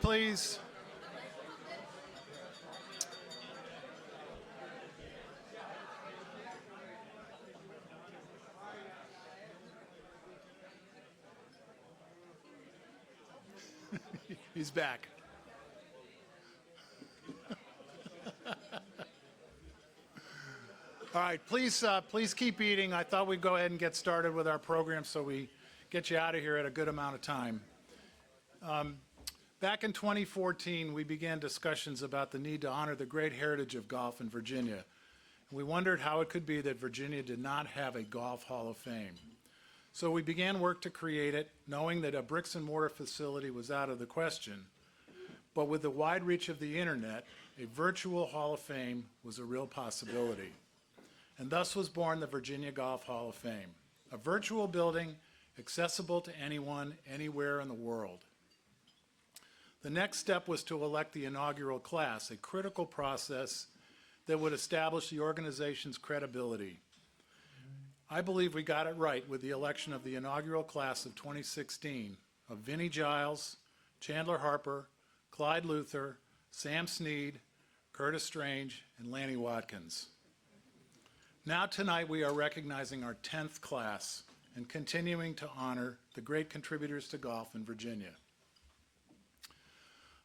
please? He's back. All right, please keep eating. I thought we'd go ahead and get started with our program so we get you out of here at a good amount of time. Back in 2014, we began discussions about the need to honor the great heritage of golf in Virginia. We wondered how it could be that Virginia did not have a Golf Hall of Fame. So we began work to create it, knowing that a bricks and mortar facility was out of the question. But with the wide reach of the internet, a virtual Hall of Fame was a real possibility. And thus was born the Virginia Golf Hall of Fame, a virtual building accessible to anyone, anywhere in the world. The next step was to elect the inaugural class, a critical process that would establish the organization's credibility. I believe we got it right with the election of the inaugural class of 2016 of Vinnie Giles, Chandler Harper, Clyde Luther, Sam Snead, Curtis Strange, and Lanny Watkins. Now tonight we are recognizing our 10th class and continuing to honor the great contributors to golf in Virginia.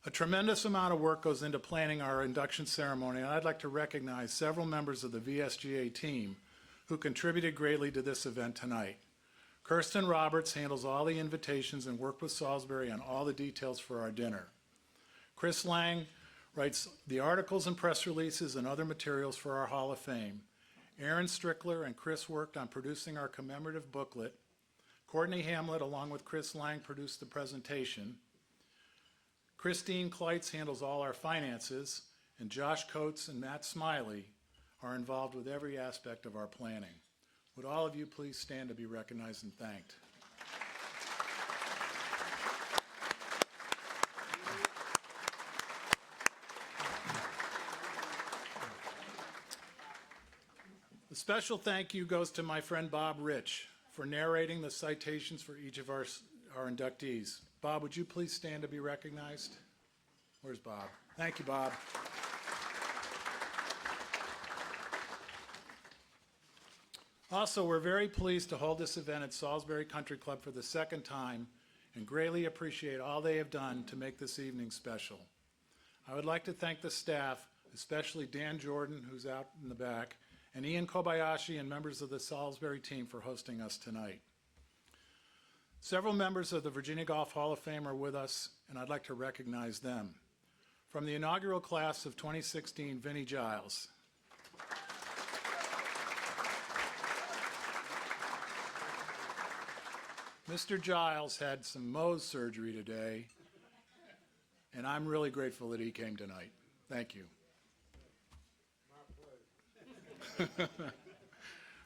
A tremendous amount of work goes into planning our induction ceremony, and I'd like to recognize several members of the VSGA team who contributed greatly to this event tonight. Kirsten Roberts handles all the invitations and worked with Salisbury on all the details for our dinner. Chris Lang writes the articles and press releases and other materials for our Hall of Fame. Aaron Strickler and Chris worked on producing our commemorative booklet. Courtney Hamlet, along with Chris Lang, produced the presentation. Christine Kleitz handles all our finances, and Josh Coates and Matt Smiley are involved with every aspect of our planning. Would all of you please stand to be recognized and thanked? A special thank you goes to my friend Bob Rich for narrating the citations for each of our inductees. Bob, would you please stand to be recognized? Where's Bob? Thank you, Bob. Also, we're very pleased to hold this event at Salisbury Country Club for the second time and greatly appreciate all they have done to make this evening special. I would like to thank the staff, especially Dan Jordan, who's out in the back, and Ian Kobayashi and members of the Salisbury team for hosting us tonight. Several members of the Virginia Golf Hall of Fame are with us, and I'd like to recognize them. From the inaugural class of 2016, Vinnie Giles. Mr. Giles had some Mohs surgery today, and I'm really grateful that he came tonight. Thank you. My pleasure.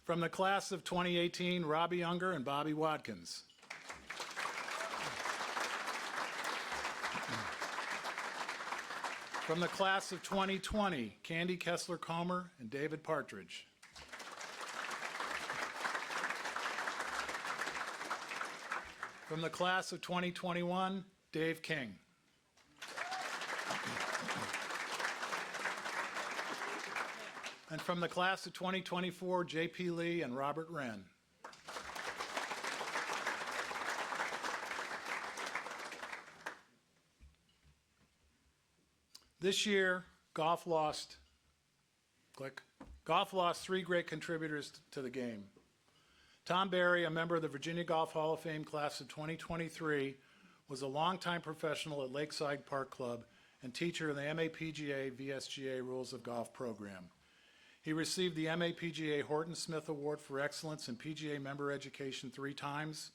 From the class of 2018, Robbie Unger and Bobby Watkins. From the class of 2020, Candy Kessler-Comer and David Partridge. From the class of 2021, Dave King. And from the class of 2024, J.P. Lee and Robert Wren. This year, golf lost three great contributors to the game. Tom Barry, a member of the Virginia Golf Hall of Fame class of 2023, was a longtime professional at Lakeside Park Club and teacher of the MAPGA VSGA Rules of Golf program. He received the MAPGA Horton Smith Award for Excellence in PGA Member Education 3 times,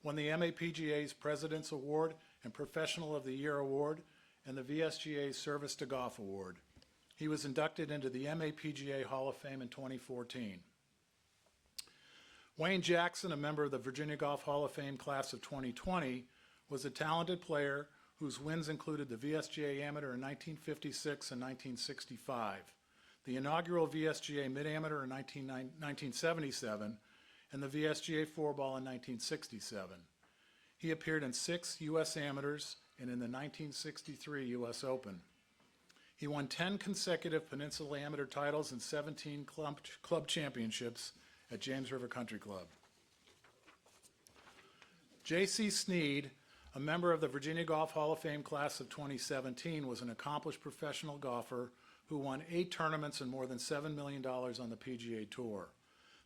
won the MAPGA's President's Award and Professional of the Year Award, and the VSGA's Service to Golf Award. He was inducted into the MAPGA Hall of Fame in 2014. Wayne Jackson, a member of the Virginia Golf Hall of Fame class of 2020, was a talented player whose wins included the VSGA Amateur in 1956 and 1965, the inaugural VSGA Mid-Amateur in 1977, and the VSGA Four Ball in 1967. He appeared in 6 U.S. Amateurs and in the 1963 U.S. Open. He won 10 consecutive Peninsula Amateur titles and 17 club championships at James River Country Club. J.C. Sneed, a member of the Virginia Golf Hall of Fame class of 2017, was an accomplished professional golfer who won 8 tournaments and more than $7 million on the PGA Tour,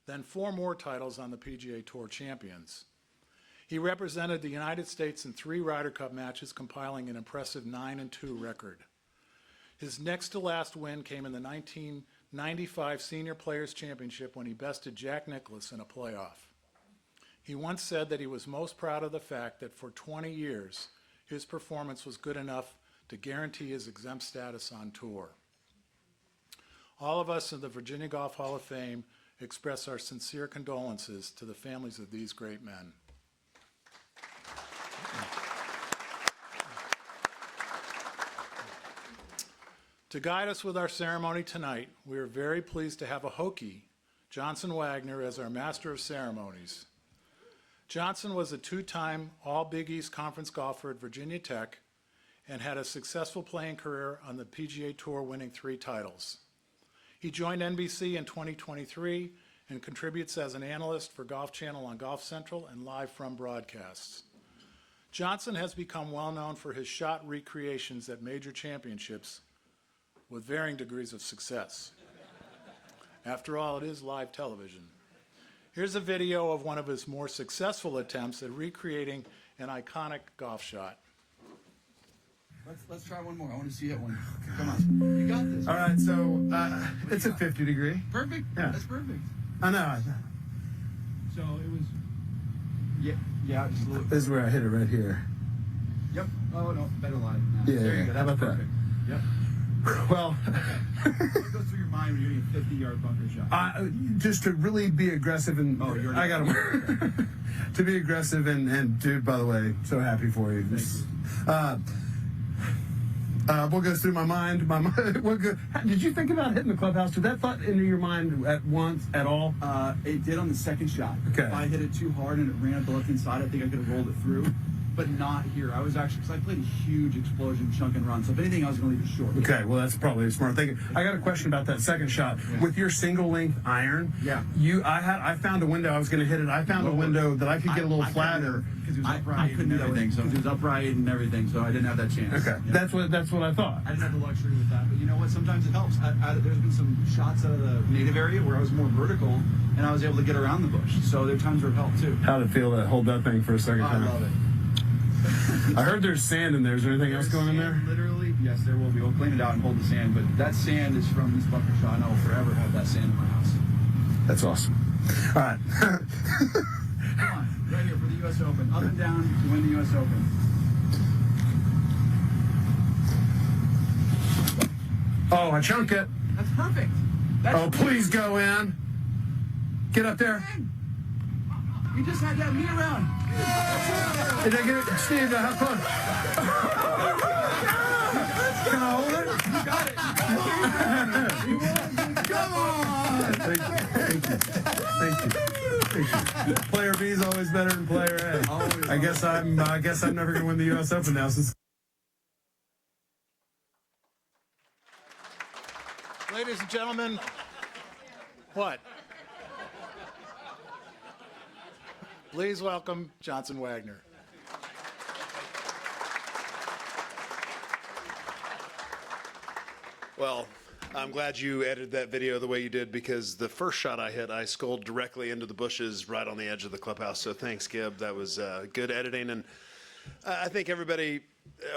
then 4 more titles on the PGA Tour Champions. He represented the United States in 3 Ryder Cup matches, compiling an impressive 9-2 record. His next to last win came in the 1995 Senior Players Championship when he bested Jack Nicklaus in a playoff. He once said that he was most proud of the fact that for 20 years, his performance was good enough to guarantee his exempt status on tour. All of us in the Virginia Golf Hall of Fame express our sincere condolences to the families of these great men. To guide us with our ceremony tonight, we are very pleased to have a Hokie, Johnson Wagner, as our Master of Ceremonies. Johnson was a 2-time All-Big East Conference golfer at Virginia Tech and had a successful playing career on the PGA Tour, winning 3 titles. He joined NBC in 2023 and contributes as an analyst for Golf Channel on Golf Central and Live From broadcasts. Johnson has become well known for his shot recreations at major championships with varying degrees of success. After all, it is live television. Here's a video of one of his more successful attempts at recreating an iconic golf shot. Let's try one more. I want to see that one. Come on. You got this. All right, so it's a 50 degree. Perfect? Yeah. That's perfect. I know. So it was... Yeah, just a little... This is where I hit it right here. Yep. Oh, no, better live. Yeah, there you go. how That's about perfect. Yep. Well, What goes through your mind when you're hitting a 50-yard bunker shot? just to really be aggressive and I got to to be aggressive and dude, by the way, so happy for you. What goes through my mind? Did you think about hitting the clubhouse? Did that thought into your mind at once at all? It did on the second shot. Okay. If I hit it too hard and it ran up the left-hand side, I think I could have rolled it through. But not here. I was actually, because I played a huge explosion chunk and run. So if anything, I was going to leave it short. Okay, well, that's probably a smart thing. I got a question about that second shot. Yeah. With your single length iron, Yeah. I found a window. I was going to hit it. I found a window that I could get a little flatter. Because it was upright. I couldn't do that everything. So it was upright and everything. So I didn't have that chance. Okay, Yeah. that's what I thought. I didn't have the luxury with that, but you know what? Sometimes it helps. There's been some shots out of the native area where I was more vertical, and I was able to get around the bush. So there are times where it helped too. How'd it feel to hold that thing for a second time? I love it. I heard there's sand in there. Is there anything else going in there? Literally, yes, there will be. We'll clean it out and hold the sand, but that sand is from this bunker shot, and I will forever have that sand in my house. That's awesome. All right. Come on, right here for the U.S. Open. Up and down to win the U.S. Open. Oh, I chunk it. That's perfect. Oh, please go in. Get up there. You just had that me around. Did I get it? Steve, how close? Can I hold it? You got it. Come on. Thank you. Player B is always better than player A. I guess I'm never going to win the U.S. Open now. Since Ladies and gentlemen, what? Please welcome Johnson Wagner. Well, I'm glad you edited that video the way you did, because the first shot I hit, I sculled directly into the bushes right on the edge of the clubhouse. So thanks, Gib. That was good editing. And I think everybody,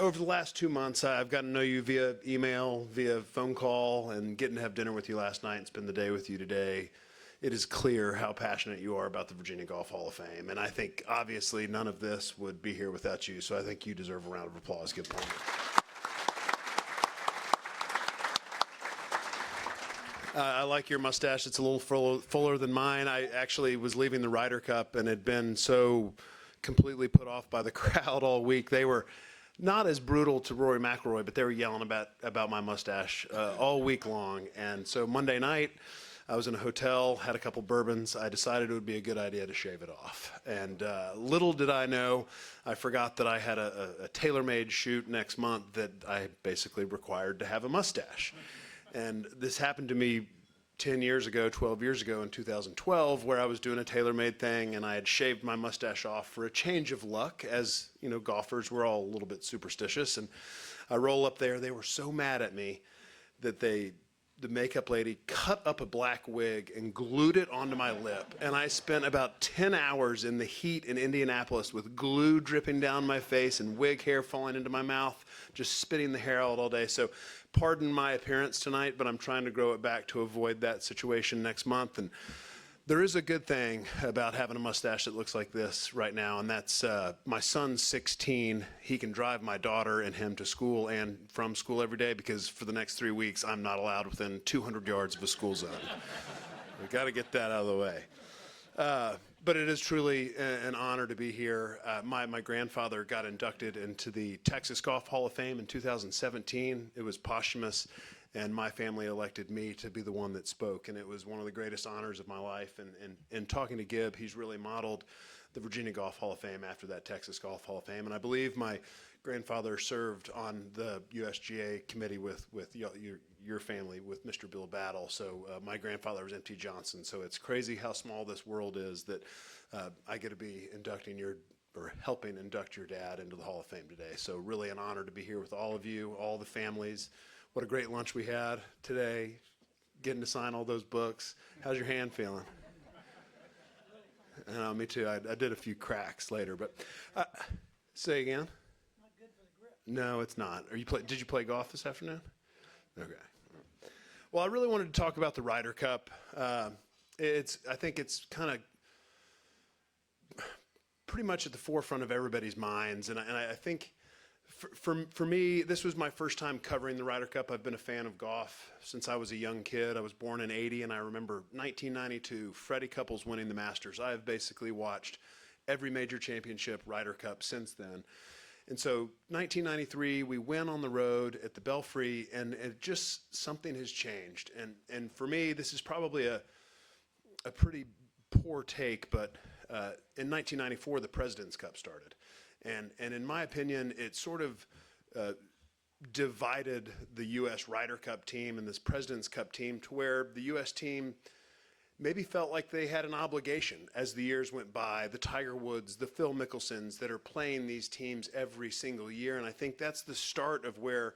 over the last 2 months, I've gotten to know you via email, via phone call, and getting to have dinner with you last night and spend the day with you today. It is clear how passionate you are about the Virginia Golf Hall of Fame. And I think, obviously, none of this would be here without you. So I think you deserve a round of applause. Give Palmer. I like your mustache. It's a little fuller than mine. I actually was leaving the Ryder Cup and had been so completely put off by the crowd all week. They were not as brutal to Rory McIlroy, but they were yelling about my mustache all week long. And so Monday night, I was in a hotel, had a couple bourbons. I decided it would be a good idea to shave it off. And little did I know, I forgot that I had a tailor-made shoot next month that I basically required to have a mustache. And this happened to me 10 years ago, 12 years ago in 2012, where I was doing a tailor-made thing and I had shaved my mustache off for a change of luck. As you know, golfers, we're all a little bit superstitious. And I roll up there, they were so mad at me that the makeup lady cut up a black wig and glued it onto my lip. And I spent about 10 hours in the heat in Indianapolis with glue dripping down my face and wig hair falling into my mouth, just spitting the hair out all day. So pardon my appearance tonight, but I'm trying to grow it back to avoid that situation next month. And there is a good thing about having a mustache that looks like this right now, and that's my son's 16. He can drive my daughter and him to school and from school every day because for the next 3 weeks, I'm not allowed within 200 yards of a school zone. We've got to get that out of the way. But it is truly an honor to be here. My grandfather got inducted into the Texas Golf Hall of Fame in 2017. It was posthumous, and my family elected me to be the one that spoke, and it was one of the greatest honors of my life. And talking to Gib, he's really modeled the Virginia Golf Hall of Fame after that Texas Golf Hall of Fame. And I believe my grandfather served on the USGA committee with your family, with Mr. Bill Battle. So my grandfather was M.T. Johnson. So it's crazy how small this world is that I get to be helping induct your dad into the Hall of Fame today. So really an honor to be here with all of you, all the families. What a great lunch we had today, getting to sign all those books. How's your hand feeling? Me too. I did a few cracks later, but say again. Not good for the grip. No, it's not. Did you play golf this afternoon? Okay. Well, I really wanted to talk about the Ryder Cup. I think it's kind of pretty much at the forefront of everybody's minds, and I think for me, this was my first time covering the Ryder Cup. I've been a fan of golf since I was a young kid. I was born in '80, and I remember 1992, Freddie Couples winning the Masters. I have basically watched every major championship Ryder Cup since then. And so 1993, we went on the road at the Belfry, and it just something has changed. And for me, this is probably a pretty poor take, but in 1994, the President's Cup started. And in my opinion, it sort of divided the U.S. Ryder Cup team and this President's Cup team to where the U.S. team maybe felt like they had an obligation as the years went by. The Tiger Woods, the Phil Mickelsons that are playing these teams every single year. And I think that's the start of where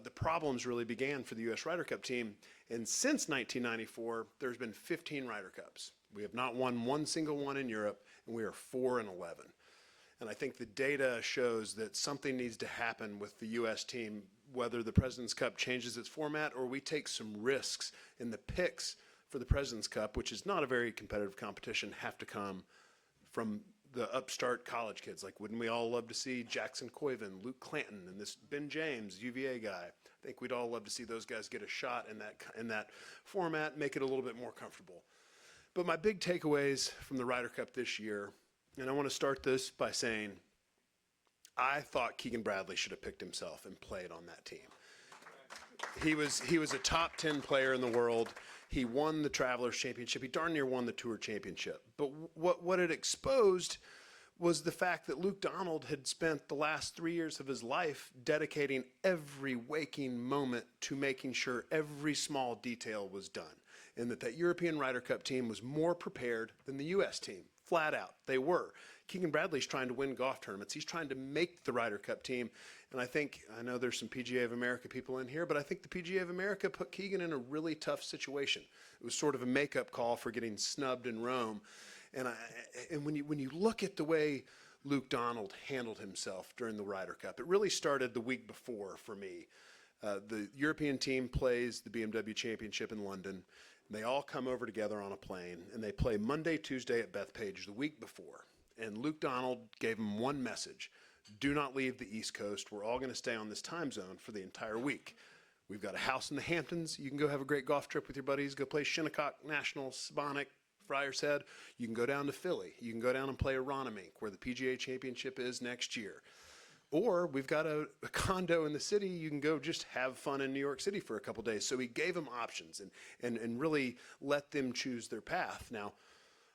the problems really began for the U.S. Ryder Cup team. And since 1994, there's been 15 Ryder Cups. We have not won one single one in Europe, and we are 4-11. And I think the data shows that something needs to happen with the U.S. team, whether the President's Cup changes its format or we take some risks in the picks for the President's Cup, which is not a very competitive competition, have to come from the upstart college kids. Like, wouldn't we all love to see Jackson Coyven, Luke Clanton, and this Ben James, UVA guy? I think we'd all love to see those guys get a shot in that format, make it a little bit more comfortable. But my big takeaways from the Ryder Cup this year, and I want to start this by saying I thought Keegan Bradley should have picked himself and played on that team. He was a top 10 player in the world. He won the Travelers Championship. He darn near won the Tour Championship. But what it exposed was the fact that Luke Donald had spent the last 3 years of his life dedicating every waking moment to making sure every small detail was done, and that European Ryder Cup team was more prepared than the U.S. team. Flat out, they were. Keegan Bradley's trying to win golf tournaments. He's trying to make the Ryder Cup team. And I know there's some PGA of America people in here, but I think the PGA of America put Keegan in a really tough situation. It was sort of a makeup call for getting snubbed in Rome. And when you look at the way Luke Donald handled himself during the Ryder Cup, it really started the week before for me. The European team plays the BMW Championship in London. They all come over together on a plane, and they play Monday, Tuesday at Bethpage the week before. And Luke Donald gave them one message: do not leave the East Coast. We're all going to stay on this time zone for the entire week. We've got a house in the Hamptons. You can go have a great golf trip with your buddies. Go play Shinnecock National, Sebonack, Friar's Head. You can go down to Philly. You can go down and play Aronimink, where the PGA Championship is next year. Or we've got a condo in the city. You can go just have fun in New York City for a couple days. So he gave them options and really let them choose their path. Now,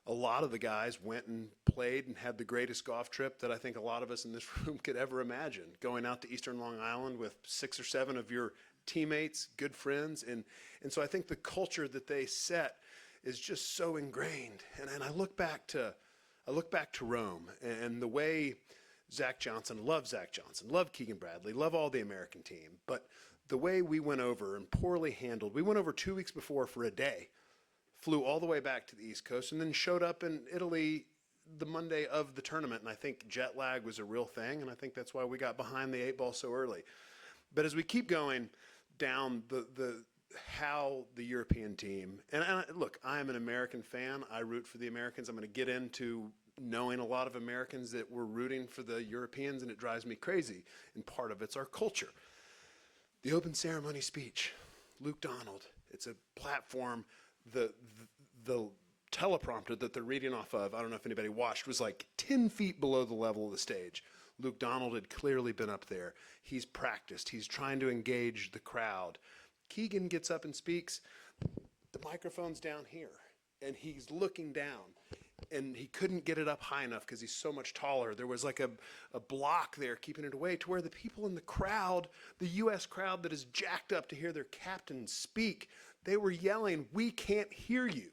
a lot of the guys went and played and had the greatest golf trip that I think a lot of us in this room could ever imagine. Going out to Eastern Long Island with 6 or 7 of your teammates, good friends. And so I think the culture that they set is just so ingrained. And I look back to Rome and the way Zach Johnson, love Keegan Bradley, love all the American team. But the way we went over and poorly handled, we went over 2 weeks before for a day, flew all the way back to the East Coast, and then showed up in Italy the Monday of the tournament. And I think jet lag was a real thing, and I think that's why we got behind the 8 ball so early. But as we keep going down how the European team, and look, I am an American fan. I root for the Americans. I'm going to get into knowing a lot of Americans that were rooting for the Europeans, and it drives me crazy. And part of it's our culture. The open ceremony speech, Luke Donald, it's a platform. The teleprompter that they're reading off of, I don't know if anybody watched, was like 10 feet below the level of the stage. Luke Donald had clearly been up there. He's practiced. He's trying to engage the crowd. Keegan gets up and speaks. The microphone's down here, and he's looking down. And he couldn't get it up high enough because he's so much taller. There was like a block there keeping it away to where the people in the crowd, the U.S. crowd that is jacked up to hear their captain speak, they were yelling, "We can't hear you."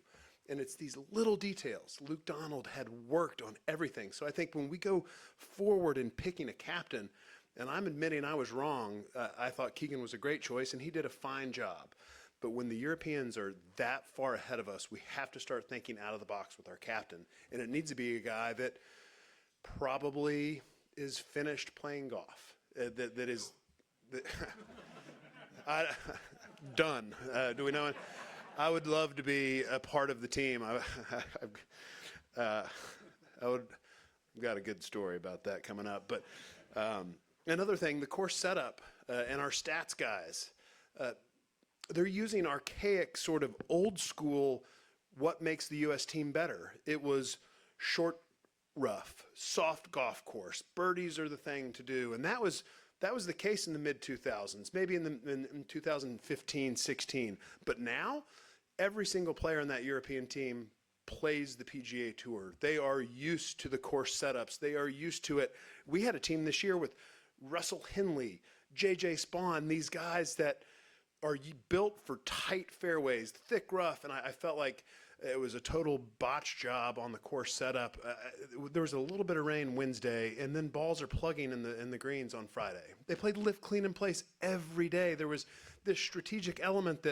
And it's these little details. Luke Donald had worked on everything. So I think when we go forward in picking a captain, and I'm admitting I was wrong, I thought Keegan was a great choice, and he did a fine job. But when the Europeans are that far ahead of us, we have to start thinking out of the box with our captain. And it needs to be a guy that probably is finished playing golf. Done. Do we know it? I would love to be a part of the team. I've got a good story about that coming up. But another thing, the course setup and our stats guys, they're using archaic, sort of old school, what makes the U.S. team better. It was short, rough, soft golf course. Birdies are the thing to do. And that was the case in the mid-2000s, maybe in 2015, 16. But now, every single player on that European team plays the PGA Tour. They are used to the course setups. They are used to it. We had a team this year with Russell Henley, J.J. Spawn, these guys that are built for tight fairways, thick rough, and I felt like it was a total botch job on the course setup. There was a little bit of rain Wednesday, and then balls are plugging in the greens on Friday. They played lift, clean, and place every day. There was this strategic element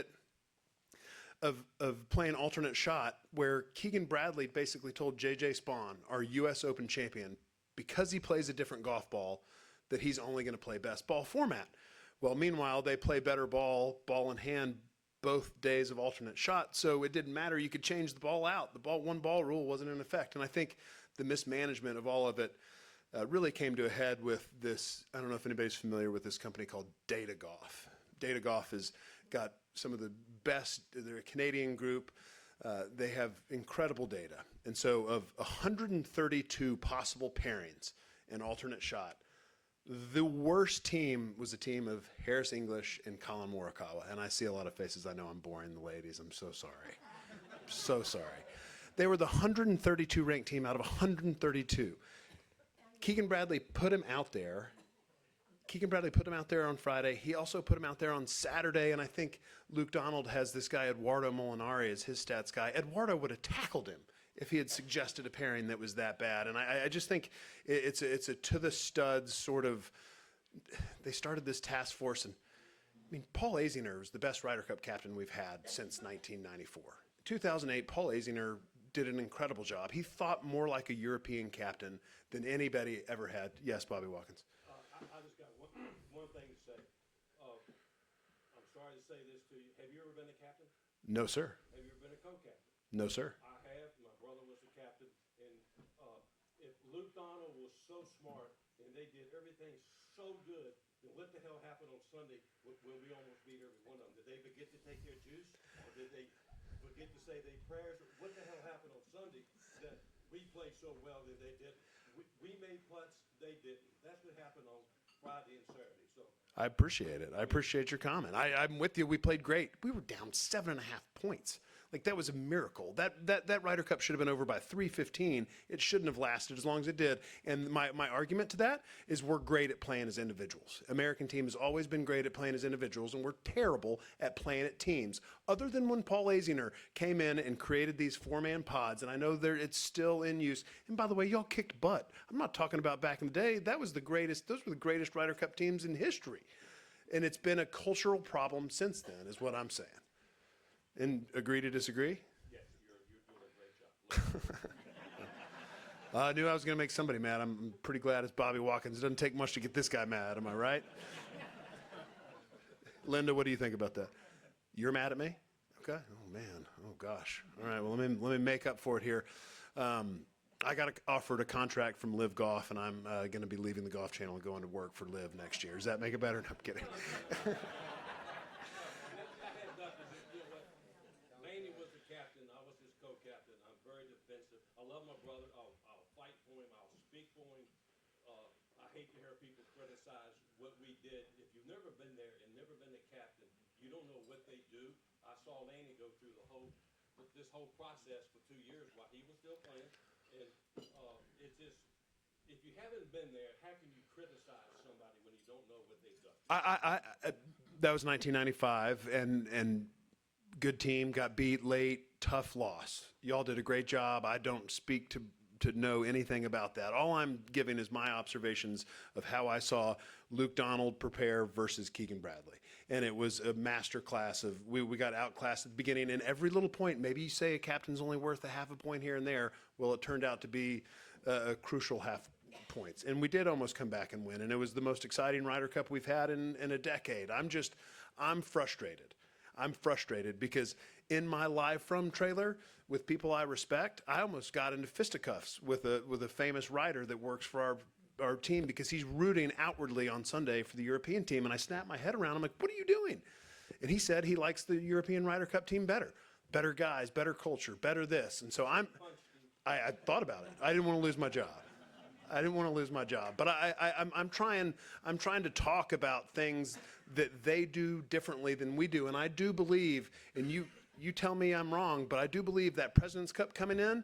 of playing alternate shot where Keegan Bradley basically told J.J. Spawn, our U.S. Open champion, because he plays a different golf ball, that he's only going to play best ball format. Well, meanwhile, they play better ball in hand, both days of alternate shot, so it didn't matter. You could change the ball out. The one ball rule wasn't in effect, and I think the mismanagement of all of it really came to a head with this. I don't know if anybody's familiar with this company called Data Golf. Data Golf has got some of the best. They're a Canadian group. They have incredible data, and so of 132 possible pairings in alternate shot, the worst team was a team of Harris English and Colin Morikawa. And I see a lot of faces. I know I'm boring the ladies. I'm so sorry. So sorry. They were the 132 ranked team out of 132. Keegan Bradley put him out there. On Friday. He also put him out there on Saturday. And I think Luke Donald has this guy, Eduardo Molinari, as his stats guy. Eduardo would have tackled him if he had suggested a pairing that was that bad. And I just think it's a to the studs sort of, they started this task force. And I mean, Paul Azinger was the best Ryder Cup captain we've had since 1994. 2008, Paul Azinger did an incredible job. He thought more like a European captain than anybody ever had. Yes, Bobby Watkins. I just got one thing to say. I'm sorry to say this to you. Have you ever been a captain? No, sir. Have you ever been a co-captain? No, sir. I have. My brother was a captain. And if Luke Donald was so smart and they did everything so good, then what the hell happened on Sunday when we almost beat every one of them? Did they forget to take their juice? Or did they forget to say their prayers? What the hell happened on Sunday that we played so well that they didn't? We made putts, they didn't. That's what happened on Friday and Saturday. So I appreciate it. I appreciate your comment. I'm with you. We played great. We were down 7.5 points. Like, that was a miracle. That Ryder Cup should have been over by 3:15. It shouldn't have lasted as long as it did. And my argument to that is we're great at playing as individuals. American team has always been great at playing as individuals, and we're terrible at playing at teams. Other than when Paul Azinger came in and created these 4-man pods, and I know it's still in use. And by the way, y'all kicked butt. I'm not talking about back in the day. Those were the greatest Ryder Cup teams in history. And it's been a cultural problem since then, is what I'm saying. And agree to disagree? yes, you're doing a great job. I knew I was going to make somebody mad. I'm pretty glad it's Bobby Watkins. It doesn't take much to get this guy mad, am I right? Linda, what do you think about that? You're mad at me? Okay. Oh, man. Oh, gosh. All right, well, let me make up for it here. I got offered a contract from Live Golf, and I'm going to be leaving the Golf Channel and going to work for Live next year. Does that make it better? No, I'm kidding. Laney was the captain. I was his co-captain. I'm very defensive. I love my brother. I'll fight for him. I'll speak for him. I hate to hear people criticize what we did. If you've never been there and never been a captain, you don't know what they do. I saw Laney go through this whole process for 2 years while he was still playing. And it's just, if you haven't been there, how can you criticize somebody when you don't know what they've done? That was 1995, and good team, got beat late, tough loss. Y'all did a great job. I don't speak to know anything about that. All I'm giving is my observations of how I saw Luke Donald prepare versus Keegan Bradley. And it was a master class of, we got outclassed at the beginning, and every little point, maybe you say a captain's only worth a half a point here and there. Well, it turned out to be a crucial half points. And we did almost come back and win. And it was the most exciting Ryder Cup we've had in a decade. I'm frustrated. I'm frustrated because in my live from trailer with people I respect, I almost got into fisticuffs with a famous writer that works for our team because he's rooting outwardly on Sunday for the European team. And I snapped my head around. I'm like, what are you doing? And he said he likes the European Ryder Cup team better. Better guys, better culture, better this. And so I thought about it. I didn't want to lose my job. But I'm trying to talk about things that they do differently than we do. And I do believe, and you tell me I'm wrong, but I do believe that President's Cup coming in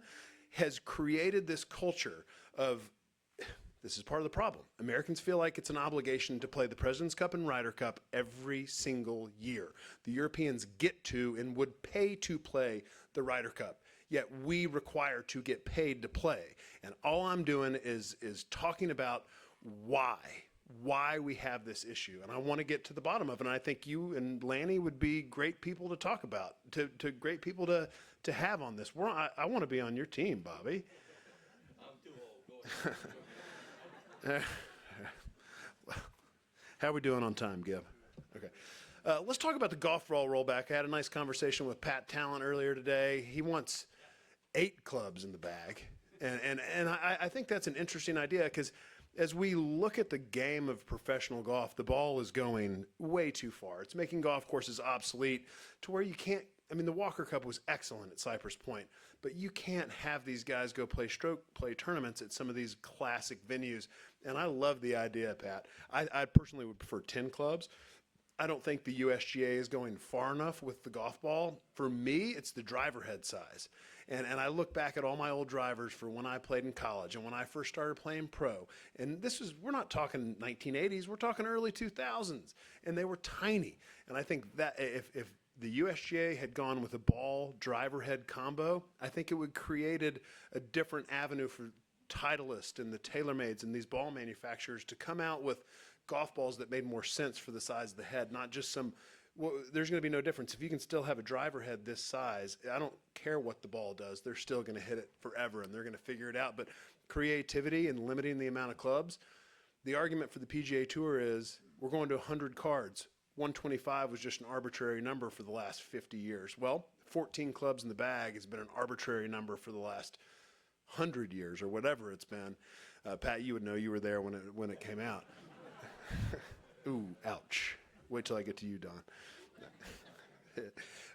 has created this culture of, this is part of the problem. Americans feel like it's an obligation to play the President's Cup and Ryder Cup every single year. The Europeans get to and would pay to play the Ryder Cup. Yet we require to get paid to play. And all I'm doing is talking about why we have this issue. And I want to get to the bottom of it. And I think you and Lanny would be great people to talk about, to great people to have on this. I want to be on your team, Bobby. I'm too old. Go ahead. How are we doing on time, Gib? Okay. Let's talk about the golf ball rollback. I had a nice conversation with Pat Talent earlier today. He wants 8 clubs in the bag. And I think that's an interesting idea because as we look at the game of professional golf, the ball is going way too far. It's making golf courses obsolete to where you can't. I mean, the Walker Cup was excellent at Cypress Point, but you can't have these guys go play stroke play tournaments at some of these classic venues. And I love the idea, Pat. I personally would prefer 10 clubs. I don't think the USGA is going far enough with the golf ball. For me, it's the driver head size. And I look back at all my old drivers for when I played in college and when I first started playing pro. And we're not talking 1980s, we're talking early 2000s. And they were tiny. And I think that if the USGA had gone with a ball driver head combo, I think it would created a different avenue for Titleist and the TaylorMades and these ball manufacturers to come out with golf balls that made more sense for the size of the head, not just there's going to be no difference. If you can still have a driver head this size, I don't care what the ball does, they're still going to hit it forever and they're going to figure it out. But creativity and limiting the amount of clubs, the argument for the PGA Tour is we're going to 100 cards. 125 was just an arbitrary number for the last 50 years. Well, 14 clubs in the bag has been an arbitrary number for the last 100 years or whatever it's been. Pat, you would know, you were there when it came out. Ooh, ouch. Wait till I get to you, Don.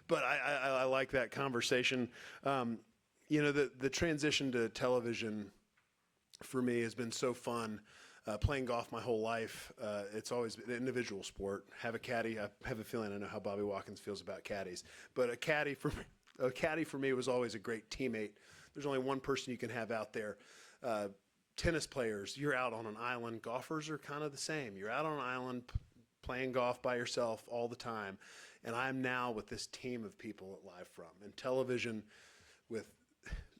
But I like that conversation. The transition to television for me has been so fun. Playing golf my whole life, it's always been an individual sport. Have a caddy. I have a feeling I know how Bobby Watkins feels about caddies. But a caddy for me was always a great teammate. There's only one person you can have out there. Tennis players, you're out on an island. Golfers are kind of the same. You're out on an island playing golf by yourself all the time. And I'm now with this team of people at Live From and television with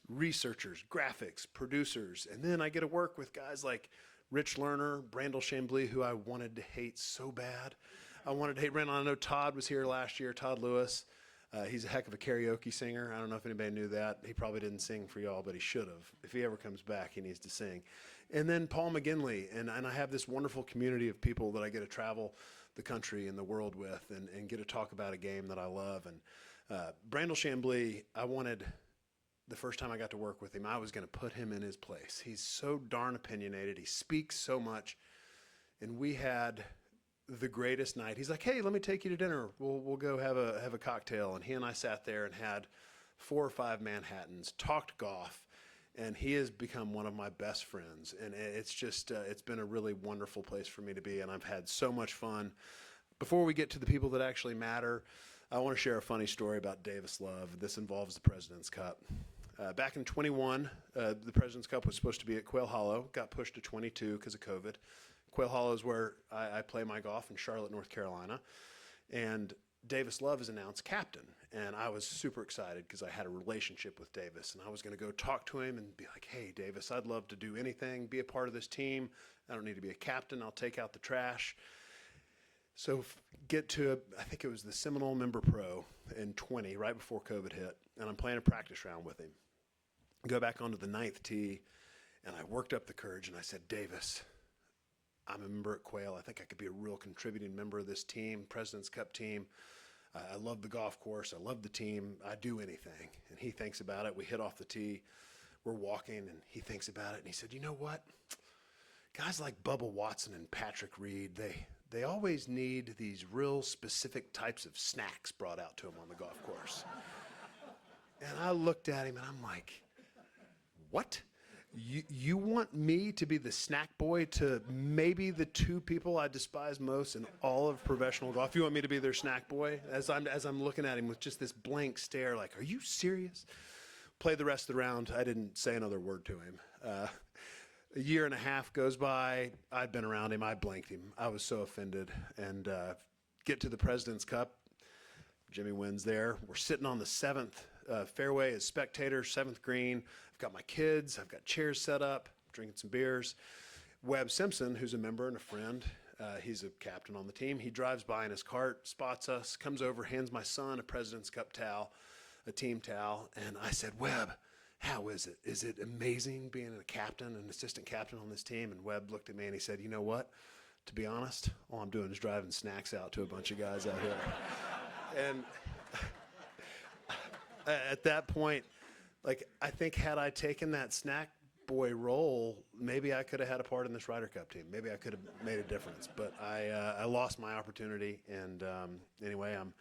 researchers, graphics, producers. And then I get to work with guys like Rich Lerner, Brandel Chambly, who I wanted to hate so bad. I wanted to hate Brandel. I know Todd was here last year, Todd Lewis. He's a heck of a karaoke singer. I don't know if anybody knew that. He probably didn't sing for y'all, but he should have. If he ever comes back, he needs to sing. And then Paul McGinley. And I have this wonderful community of people that I get to travel the country and the world with and get to talk about a game that I love. And Brandel Chambly, I wanted, the first time I got to work with him, I was going to put him in his place. He's so darn opinionated. He speaks so much. And we had the greatest night. He's like, hey, let me take you to dinner. We'll go have a cocktail. And he and I sat there and had 4 or 5 Manhattans, talked golf, and he has become one of my best friends. And it's just, it's been a really wonderful place for me to be, and I've had so much fun. Before we get to the people that actually matter, I want to share a funny story about Davis Love. This involves the President's Cup. Back in 21, the President's Cup was supposed to be at Quail Hollow, got pushed to 22 because of COVID. Quail Hollow is where I play my golf in Charlotte, North Carolina. And Davis Love is announced captain. And I was super excited because I had a relationship with Davis. And I was going to go talk to him and be like, hey, Davis, I'd love to do anything, be a part of this team. I don't need to be a captain. I'll take out the trash. So get to, I think it was the Seminole Member Pro in 20, right before COVID hit. And I'm playing a practice round with him. Go back onto the 9th tee. And I worked up the courage and I said, Davis, I'm a member at Quail. I think I could be a real contributing member of this team, President's Cup team. I love the golf course. I love the team. I'd do anything. And he thinks about it. We hit off the tee. We're walking, and he thinks about it. And he said, you know what? Guys like Bubba Watson and Patrick Reed, they always need these real specific types of snacks brought out to them on the golf course. And I looked at him, and I'm like, what? You want me to be the snack boy to maybe the 2 people I despise most in all of professional golf? You want me to be their snack boy? As I'm looking at him with just this blank stare, like, are you serious? Played the rest of the round. I didn't say another word to him. A year and a half goes by. I'd been around him. I blanked him. I was so offended. And get to the President's Cup. Jimmy wins there. We're sitting on the 7th fairway as spectators, 7th green. I've got my kids. I've got chairs set up, drinking some beers. Webb Simpson, who's a member and a friend, he's a captain on the team. He drives by in his cart, spots us, comes over, hands my son a President's Cup towel, a team towel. And I said, Webb, how is it? Is it amazing being a captain, an assistant captain on this team? And Webb looked at me and he said, you know what? To be honest, all I'm doing is driving snacks out to a bunch of guys out here. And at that point, like, I think had I taken that snack boy role, maybe I could have had a part in this Ryder Cup team. Maybe I could have made a difference. But I lost my opportunity, and anyway, I'm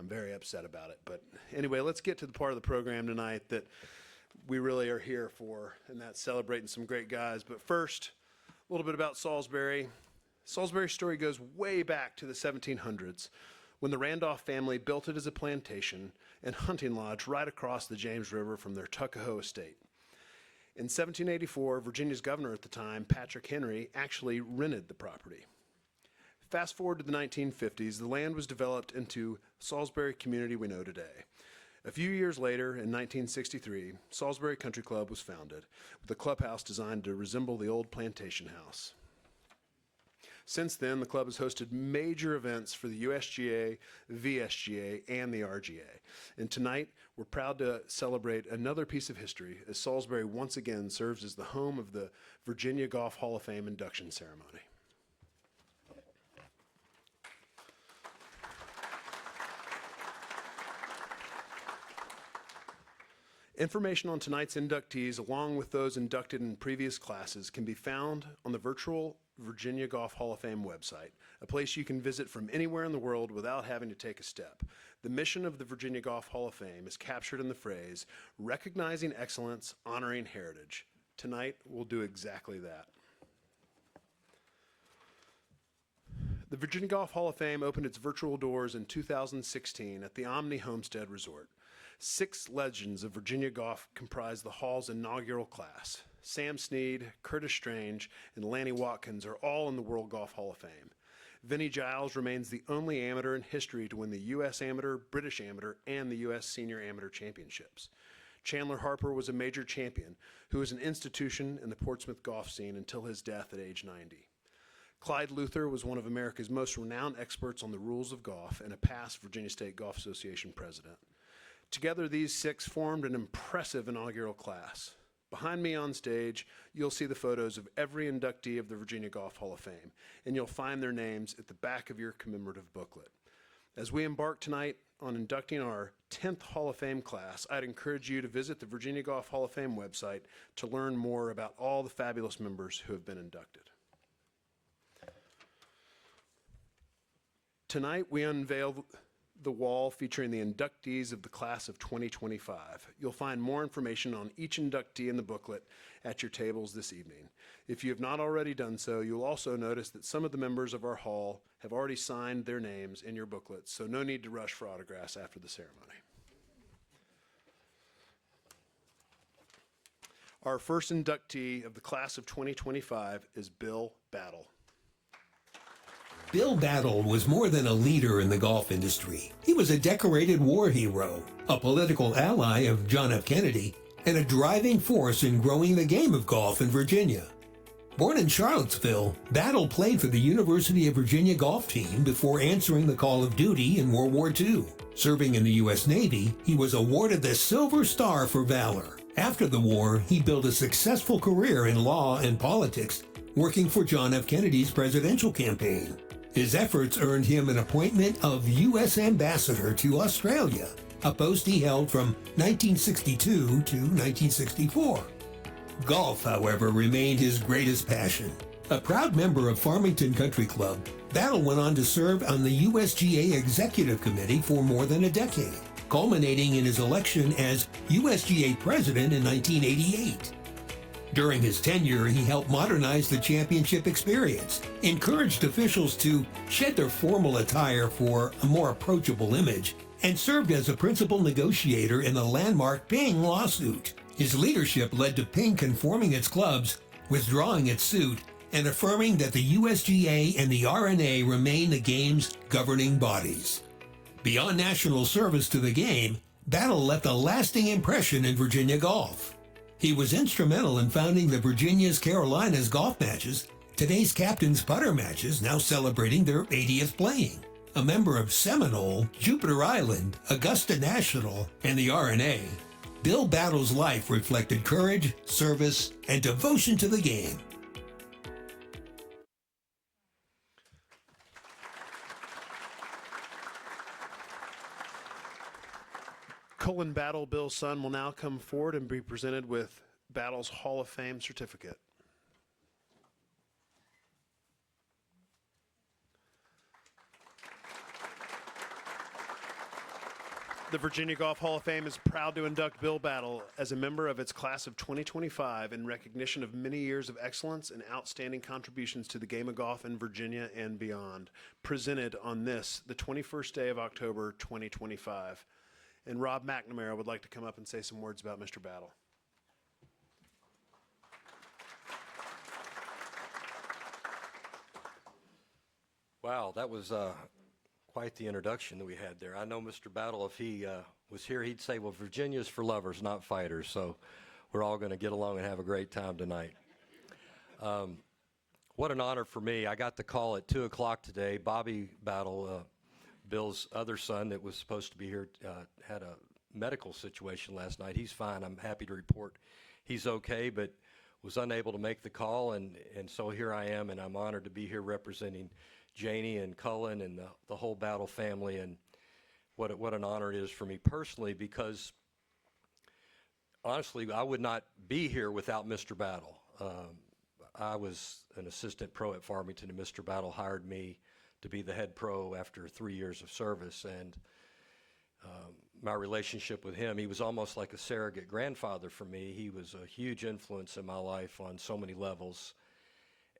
very upset about it. But anyway, let's get to the part of the program tonight that we really are here for, and that's celebrating some great guys. But first, a little bit about Salisbury. Salisbury's story goes way back to the 1700s, when the Randolph family built it as a plantation and hunting lodge right across the James River from their Tuckahoe estate. In 1784, Virginia's governor at the time, Patrick Henry, actually rented the property. Fast forward to the 1950s, the land was developed into Salisbury community we know today. A few years later, in 1963, Salisbury Country Club was founded, with a clubhouse designed to resemble the old plantation house. Since then, the club has hosted major events for the USGA, VSGA, and the RGA. And tonight, we're proud to celebrate another piece of history as Salisbury once again serves as the home of the Virginia Golf Hall of Fame induction ceremony. Information on tonight's inductees, along with those inducted in previous classes, can be found on the virtual Virginia Golf Hall of Fame website, a place you can visit from anywhere in the world without having to take a step. The mission of the Virginia Golf Hall of Fame is captured in the phrase, recognizing excellence, honoring heritage. Tonight, we'll do exactly that. The Virginia Golf Hall of Fame opened its virtual doors in 2016 at the Omni Homestead Resort. 6 legends of Virginia golf comprise the Hall's inaugural class. Sam Snead, Curtis Strange, and Lanny Watkins are all in the World Golf Hall of Fame. Vinnie Giles remains the only amateur in history to win the U.S. Amateur, British Amateur, and the U.S. Senior Amateur Championships. Chandler Harper was a major champion who was an institution in the Portsmouth golf scene until his death at age 90. Clyde Luther was one of America's most renowned experts on the rules of golf and a past Virginia State Golf Association president. Together, these 6 formed an impressive inaugural class. Behind me on stage, you'll see the photos of every inductee of the Virginia Golf Hall of Fame, and you'll find their names at the back of your commemorative booklet. As we embark tonight on inducting our 10th Hall of Fame class, I'd encourage you to visit the Virginia Golf Hall of Fame website to learn more about all the fabulous members who have been inducted. Tonight, we unveil the wall featuring the inductees of the class of 2025. You'll find more information on each inductee in the booklet at your tables this evening. If you have not already done so, you'll also notice that some of the members of our hall have already signed their names in your booklets, so no need to rush for autographs after the ceremony. Our first inductee of the class of 2025 is Bill Battle. Bill Battle was more than a leader in the golf industry. He was a decorated war hero, a political ally of John F. Kennedy, and a driving force in growing the game of golf in Virginia. Born in Charlottesville, Battle played for the University of Virginia golf team before answering the call of duty in World War II. Serving in the U.S. Navy, he was awarded the Silver Star for valor. After the war, he built a successful career in law and politics, working for John F. Kennedy's presidential campaign. His efforts earned him an appointment of U.S. Ambassador to Australia, a post he held from 1962 to 1964. Golf, however, remained his greatest passion. A proud member of Farmington Country Club, Battle went on to serve on the USGA Executive Committee for more than a decade, culminating in his election as USGA President in 1988. During his tenure, he helped modernize the championship experience, encouraged officials to shed their formal attire for a more approachable image, and served as a principal negotiator in the landmark Ping lawsuit. His leadership led to Ping conforming its clubs, withdrawing its suit, and affirming that the USGA and the R&A remain the game's governing bodies. Beyond national service to the game, Battle left a lasting impression in Virginia golf. He was instrumental in founding the Virginia's Carolinas golf matches, today's Captain's Putter matches, now celebrating their 80th playing. A member of Seminole, Jupiter Island, Augusta National, and the R&A, Bill Battle's life reflected courage, service, and devotion to the game. Cullen Battle, Bill's son, will now come forward and be presented with Battle's Hall of Fame certificate. The Virginia Golf Hall of Fame is proud to induct Bill Battle as a member of its class of 2025 in recognition of many years of excellence and outstanding contributions to the game of golf in Virginia and beyond, presented on this, the 21st day of October, 2025. And Rob McNamara would like to come up and say some words about Mr. Battle. Wow, that was quite the introduction that we had there. I know Mr. Battle, if he was here, he'd say, well, Virginia's for lovers, not fighters, so we're all going to get along and have a great time tonight. What an honor for me. I got the call at 2 o'clock today. Bobby Battle, Bill's other son that was supposed to be here, had a medical situation last night. He's fine. I'm happy to report he's okay, but was unable to make the call, and so here I am, and I'm honored to be here representing Janie and Cullen and the whole Battle family, and what an honor it is for me personally, because honestly, I would not be here without Mr. Battle. I was an assistant pro at Farmington, and Mr. Battle hired me to be the head pro after 3 years of service, and my relationship with him, he was almost like a surrogate grandfather for me. He was a huge influence in my life on so many levels,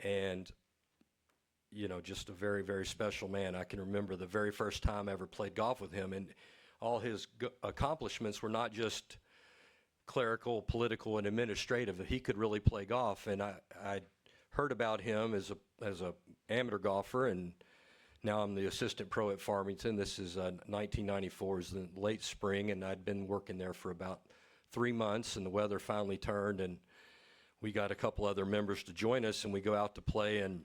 and just a very, very special man. I can remember the very first time I ever played golf with him, and all his accomplishments were not just clerical, political, and administrative. He could really play golf, and I heard about him as a amateur golfer, and now I'm the assistant pro at Farmington. This is 1994, is the late spring, and I'd been working there for about 3 months, and the weather finally turned, and we got a couple other members to join us, and we go out to play, and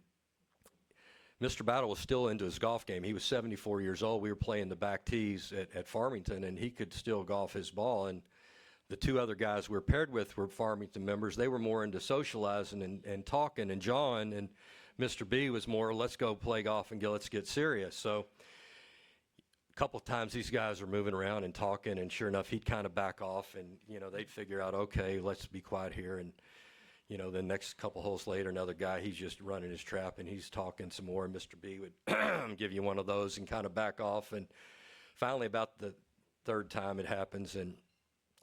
Mr. Battle was still into his golf game. He was 74 years old. We were playing the back tees at Farmington, and he could still golf his ball. And the two other guys we were paired with were Farmington members. They were more into socializing and talking and jawing, and Mr. B was more, let's go play golf and let's get serious. So a couple of times these guys are moving around and talking, and sure enough, he'd kind of back off, and, they'd figure out, okay, let's be quiet here. And the next couple holes later, another guy, he's just running his trap, and he's talking some more, and Mr. B would give you one of those and kind of back off. And finally, about the third time it happens, and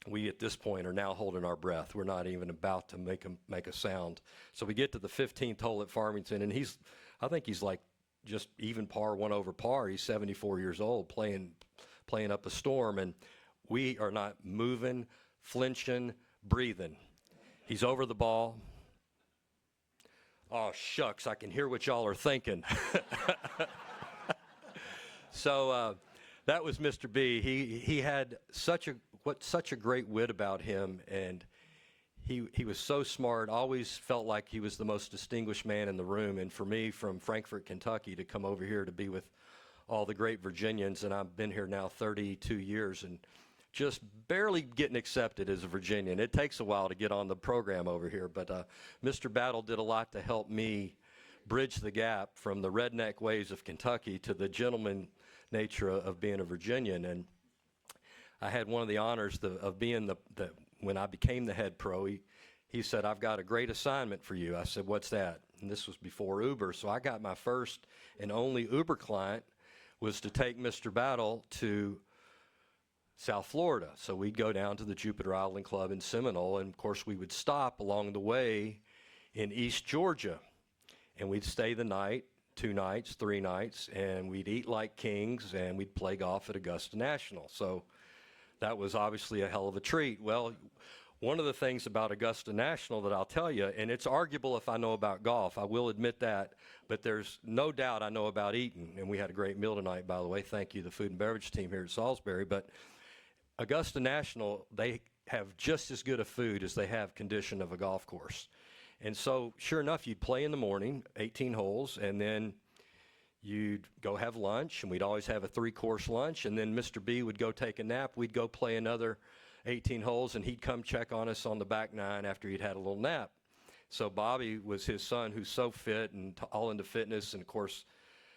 we, at this point, are now holding our breath. We're not even about to make a sound. So we get to the 15th hole at Farmington, and I think he's like just even par, one over par. He's 74 years old, playing up a storm, and we are not moving, flinching, breathing. He's over the ball. Oh, shucks, I can hear what y'all are thinking. So that was Mr. B. He had such a great wit about him, and he was so smart, always felt like he was the most distinguished man in the room. And for me, from Frankfort, Kentucky, to come over here to be with all the great Virginians, and I've been here now 32 years, and just barely getting accepted as a Virginian. It takes a while to get on the program over here, but Mr. Battle did a lot to help me bridge the gap from the redneck ways of Kentucky to the gentleman nature of being a Virginian. And I had one of the honors of being when I became the head pro, he said, I've got a great assignment for you. I said, what's that? And this was before Uber, so I got my first and only Uber client was to take Mr. Battle to South Florida. So we'd go down to the Jupiter Island Club in Seminole, and of course we would stop along the way in East Georgia, and we'd stay the night, 2 nights, 3 nights, and we'd eat like kings, and we'd play golf at Augusta National. So that was obviously a hell of a treat. Well, one of the things about Augusta National that I'll tell you, and it's arguable if I know about golf, I will admit that, but there's no doubt I know about eating, and we had a great meal tonight, by the way. Thank you, the food and beverage team here at Salisbury. But Augusta National, they have just as good a food as they have condition of a golf course. And so, sure enough, you'd play in the morning, 18 holes, and then you'd go have lunch, and we'd always have a 3-course lunch, and then Mr. B would go take a nap. We'd go play another 18 holes, and he'd come check on us on the back 9 after he'd had a little nap. So Bobby was his son, who's so fit and all into fitness, and of course,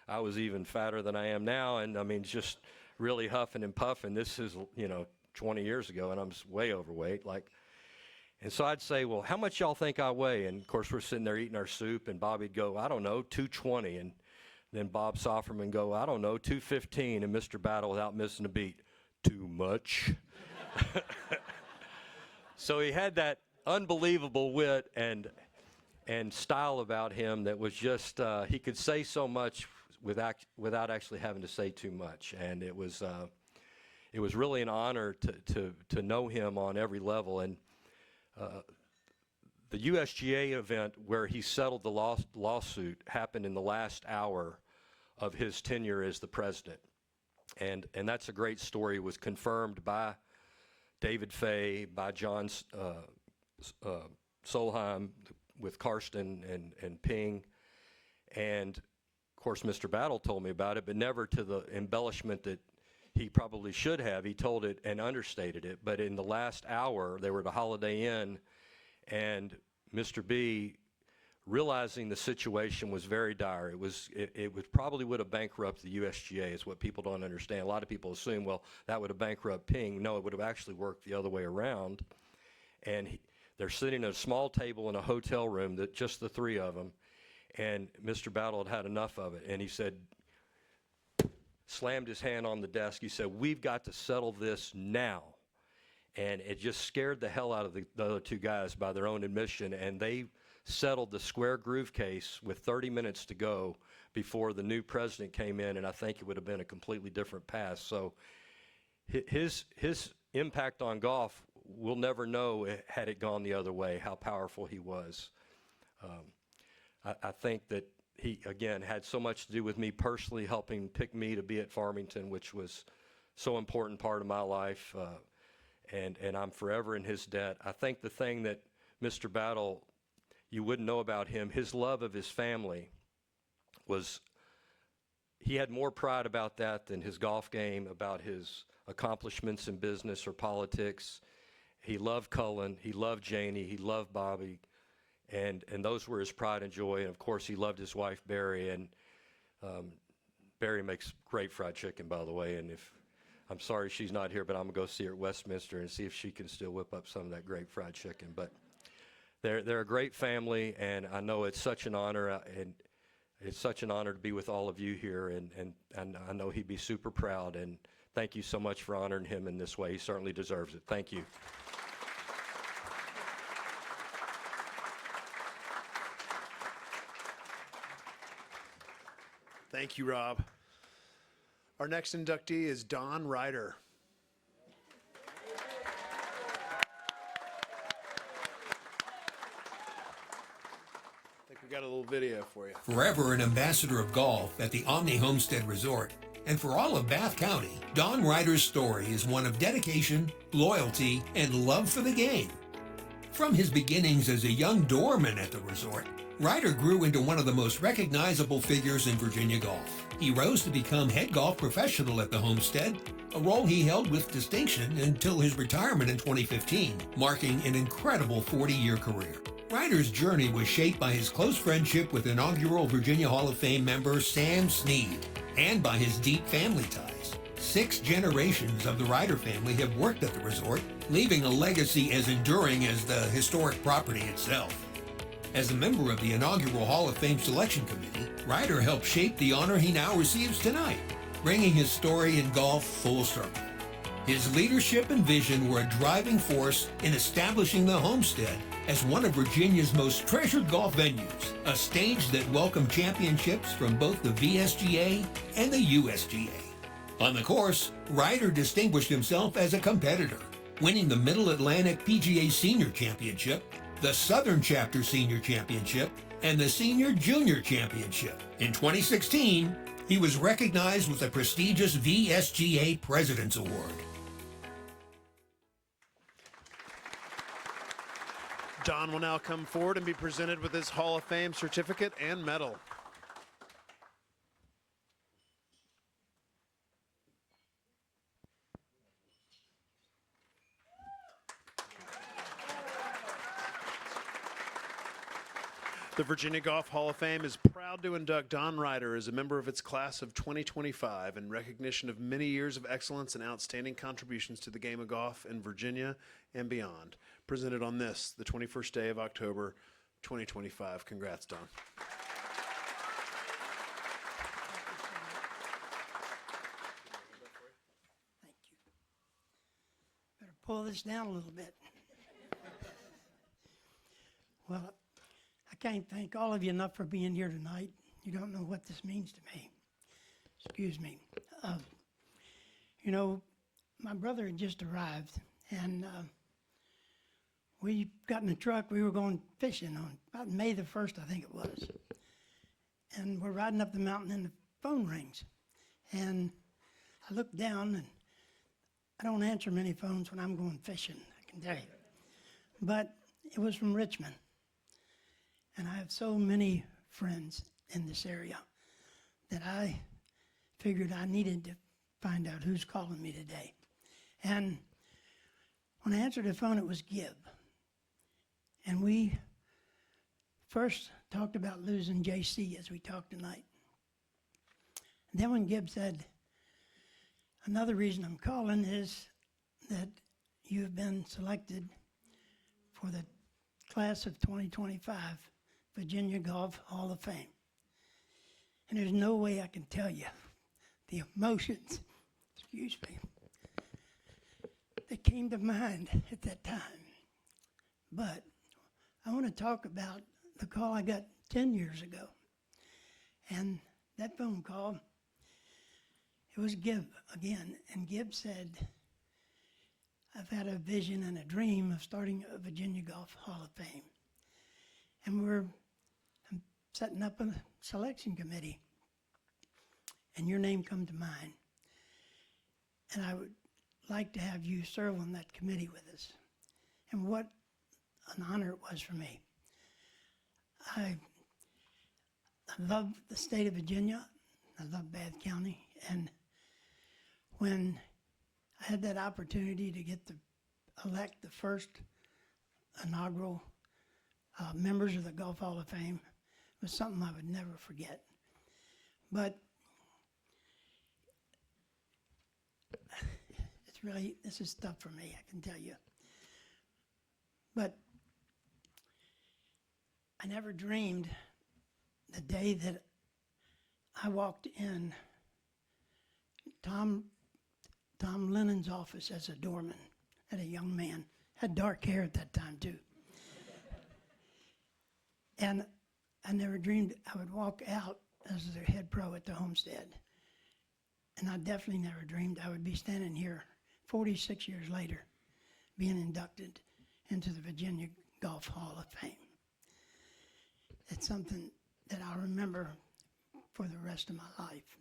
I was even fatter than I am now, and I mean, just really huffing and puffing. This is, 20 years ago, and I'm just way overweight. And so I'd say, well, how much y'all think I weigh? And of course, we're sitting there eating our soup, and Bobby'd go, I don't know, 220. And then Bob Sofferman go, I don't know, 215. And Mr. Battle, without missing a beat, too much. So he had that unbelievable wit and style about him that was just, he could say so much without actually having to say too much. And it was really an honor to know him on every level. And the USGA event where he settled the lawsuit happened in the last hour of his tenure as the president. And that's a great story. It was confirmed by David Fay, by John Solheim with Karsten and Ping. And of course, Mr. Battle told me about it, but never to the embellishment that he probably should have. He told it and understated it. But in the last hour, they were at a Holiday Inn, and Mr. B, realizing the situation was very dire, it probably would have bankrupted the USGA, is what people don't understand. A lot of people assume, well, that would have bankrupted Ping. No, it would have actually worked the other way around. And they're sitting at a small table in a hotel room, just the 3 of them, and Mr. Battle had enough of it, and he said, slammed his hand on the desk. He said, we've got to settle this now. And it just scared the hell out of the other 2 guys by their own admission, and they settled the square groove case with 30 minutes to go before the new president came in, and I think it would have been a completely different path. So his impact on golf, we'll never know had it gone the other way, how powerful he was. I think that he, again, had so much to do with me personally, helping pick me to be at Farmington, which was so important part of my life, and I'm forever in his debt. I think the thing that Mr. Battle, you wouldn't know about him, his love of his family was, he had more pride about that than his golf game, about his accomplishments in business or politics. He loved Cullen, he loved Janie, he loved Bobby, and those were his pride and joy. And of course, he loved his wife, Barry, and Barry makes great fried chicken, by the way, and I'm sorry she's not here, but I'm gonna go see her at Westminster and see if she can still whip up some of that great fried chicken. But they're a great family, and I know it's such an honor, and it's such an honor to be with all of you here, and I know he'd be super proud, and thank you so much for honoring him in this way. He certainly deserves it. Thank you. Thank you, Rob. Our next inductee is Don Ryder. I think we got a little video for you. Forever an ambassador of golf at the Omni Homestead Resort, and for all of Bath County, Don Ryder's story is one of dedication, loyalty, and love for the game. From his beginnings as a young doorman at the resort, Ryder grew into one of the most recognizable figures in Virginia golf. He rose to become head golf professional at the Homestead, a role he held with distinction until his retirement in 2015, marking an incredible 40-year career. Ryder's journey was shaped by his close friendship with inaugural Virginia Hall of Fame member Sam Snead, and by his deep family ties. 6 generations of the Ryder family have worked at the resort, leaving a legacy as enduring as the historic property itself. As a member of the inaugural Hall of Fame Selection Committee, Ryder helped shape the honor he now receives tonight, bringing his story in golf full circle. His leadership and vision were a driving force in establishing the Homestead as one of Virginia's most treasured golf venues, a stage that welcomed championships from both the VSGA and the USGA. On the course, Ryder distinguished himself as a competitor, winning the Middle Atlantic PGA Senior Championship, the Southern Chapter Senior Championship, and the Senior Junior Championship. In 2016, he was recognized with the prestigious VSGA President's Award. Don will now come forward and be presented with his Hall of Fame certificate and medal. The Virginia Golf Hall of Fame is proud to induct Don Ryder as a member of its class of 2025 in recognition of many years of excellence and outstanding contributions to the game of golf in Virginia and beyond. Presented on this, the 21st day of October, 2025. Congrats, Don. Thank you. Better pull this down a little bit. Well, I can't thank all of you enough for being here tonight. You don't know what this means to me. Excuse me. You know, my brother had just arrived, and we got in the truck. We were going fishing on about May the 1st, I think it was. And we're riding up the mountain, and the phone rings. And I look down, and I don't answer many phones when I'm going fishing, I can tell you. But it was from Richmond. And I have so many friends in this area that I figured I needed to find out who's calling me today. And when I answered the phone, it was Gib. And we first talked about losing JC as we talked tonight. And then when Gib said, another reason I'm calling is that you've been selected for the class of 2025 Virginia Golf Hall of Fame. And there's no way I can tell you the emotions, excuse me, that came to mind at that time. But I want to talk about the call I got 10 years ago. And that phone call, it was Gib again. And Gib said, I've had a vision and a dream of starting a Virginia Golf Hall of Fame. And I'm setting up a selection committee. And your name come to mind. And I would like to have you serve on that committee with us. And what an honor it was for me. I love the state of Virginia. I love Bath County. And when I had that opportunity to get to elect the first inaugural members of the Golf Hall of Fame, it was something I would never forget. But this is tough for me, I can tell you. But I never dreamed the day that I walked in Tom Lennon's office as a doorman, and a young man, had dark hair at that time too. And I never dreamed I would walk out as the head pro at the Homestead. And I definitely never dreamed I would be standing here 46 years later, being inducted into the Virginia Golf Hall of Fame. It's something that I'll remember for the rest of my life.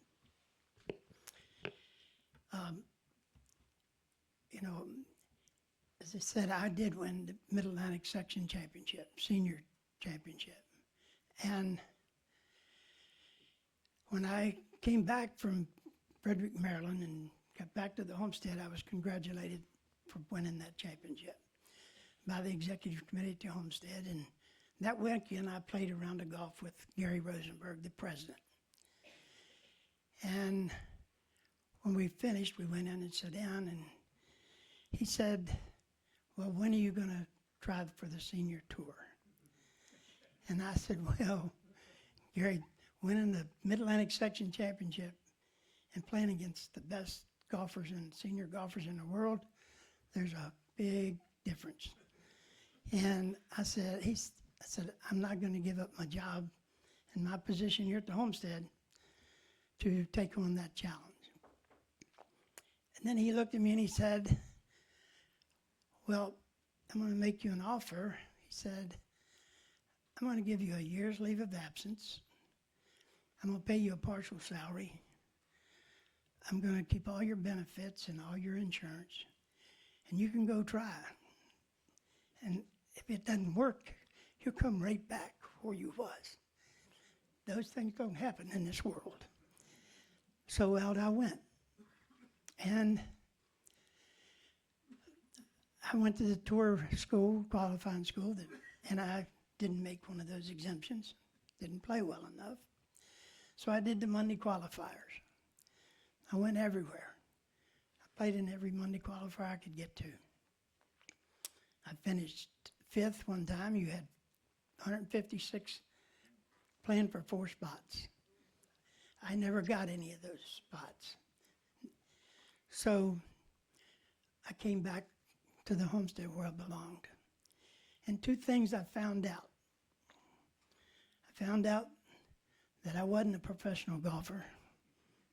As I said, I did win the Mid-Atlantic Section Championship, Senior Championship. And when I came back from Frederick, Maryland, and got back to the Homestead, I was congratulated for winning that championship by the executive committee at the Homestead. And that weekend, I played a round of golf with Gary Rosenberg, the president. And when we finished, we went in and sat down, and he said, well, when are you going to try for the senior tour? And I said, well, Gary, winning the Mid-Atlantic Section Championship and playing against the best golfers and senior golfers in the world, there's a big difference. And I said, I'm not going to give up my job and my position here at the Homestead to take on that challenge. And then he looked at me and he said, well, I'm going to make you an offer. He said, I'm going to give you a year's leave of absence. I'm going to pay you a partial salary. I'm going to keep all your benefits and all your insurance, and you can go try. And if it doesn't work, you'll come right back where you was. Those things don't happen in this world. So out I went. And I went to the tour school, qualifying school, and I didn't make one of those exemptions. Didn't play well enough. So I did the Monday qualifiers. I went everywhere. I played in every Monday qualifier I could get to. I finished 5th one time. You had 156 playing for 4 spots. I never got any of those spots. So I came back to the Homestead where I belonged. And 2 things I found out. I found out that I wasn't a professional golfer,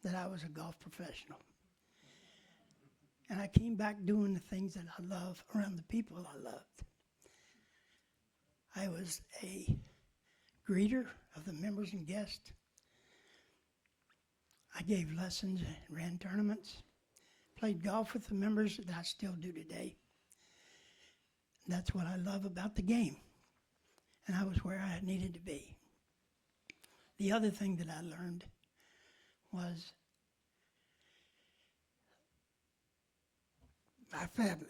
that I was a golf professional. And I came back doing the things that I love around the people I loved. I was a greeter of the members and guests. I gave lessons and ran tournaments, played golf with the members that I still do today. That's what I love about the game. And I was where I needed to be. The other thing that I learned was my family.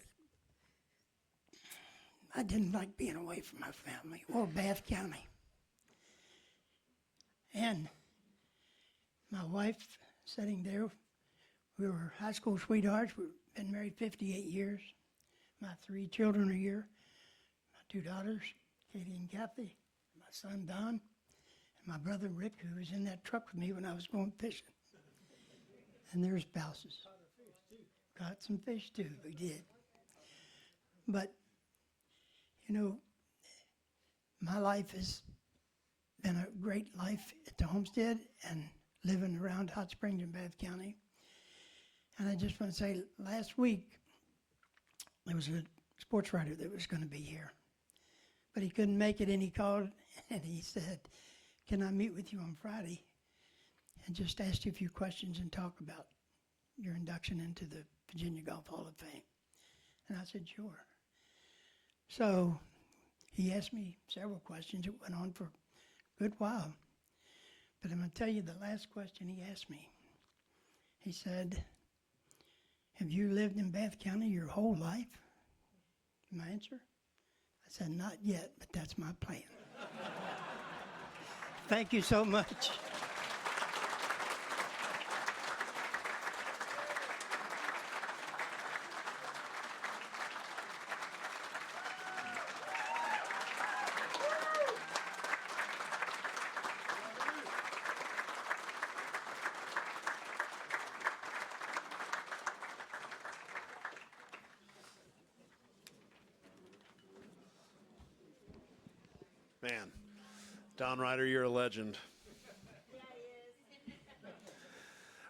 I didn't like being away from my family or Bath County. And my wife sitting there, we were high school sweethearts. We've been married 58 years. My 3 children are here. My 2 daughters, Katie and Kathy, my son Don, and my brother Rick, who was in that truck with me when I was going fishing. And their spouses. Caught some fish too, we did. But, you know, my life is been a great life at the homestead and living around Hot Springs in Bath County. And I just want to say, last week, there was a sports writer that was going to be here, but he couldn't make it, and he called and he said, "Can I meet with you on Friday and just ask you a few questions and talk about your induction into the Virginia Golf Hall of Fame?" And I said, "Sure." So he asked me several questions. It went on for a good while. But I'm going to tell you the last question he asked me. He said, "Have you lived in Bath County your whole life?" My answer? I said, "Not yet, but that's my plan." Thank you so much. Man, Don Ryder, you're a legend.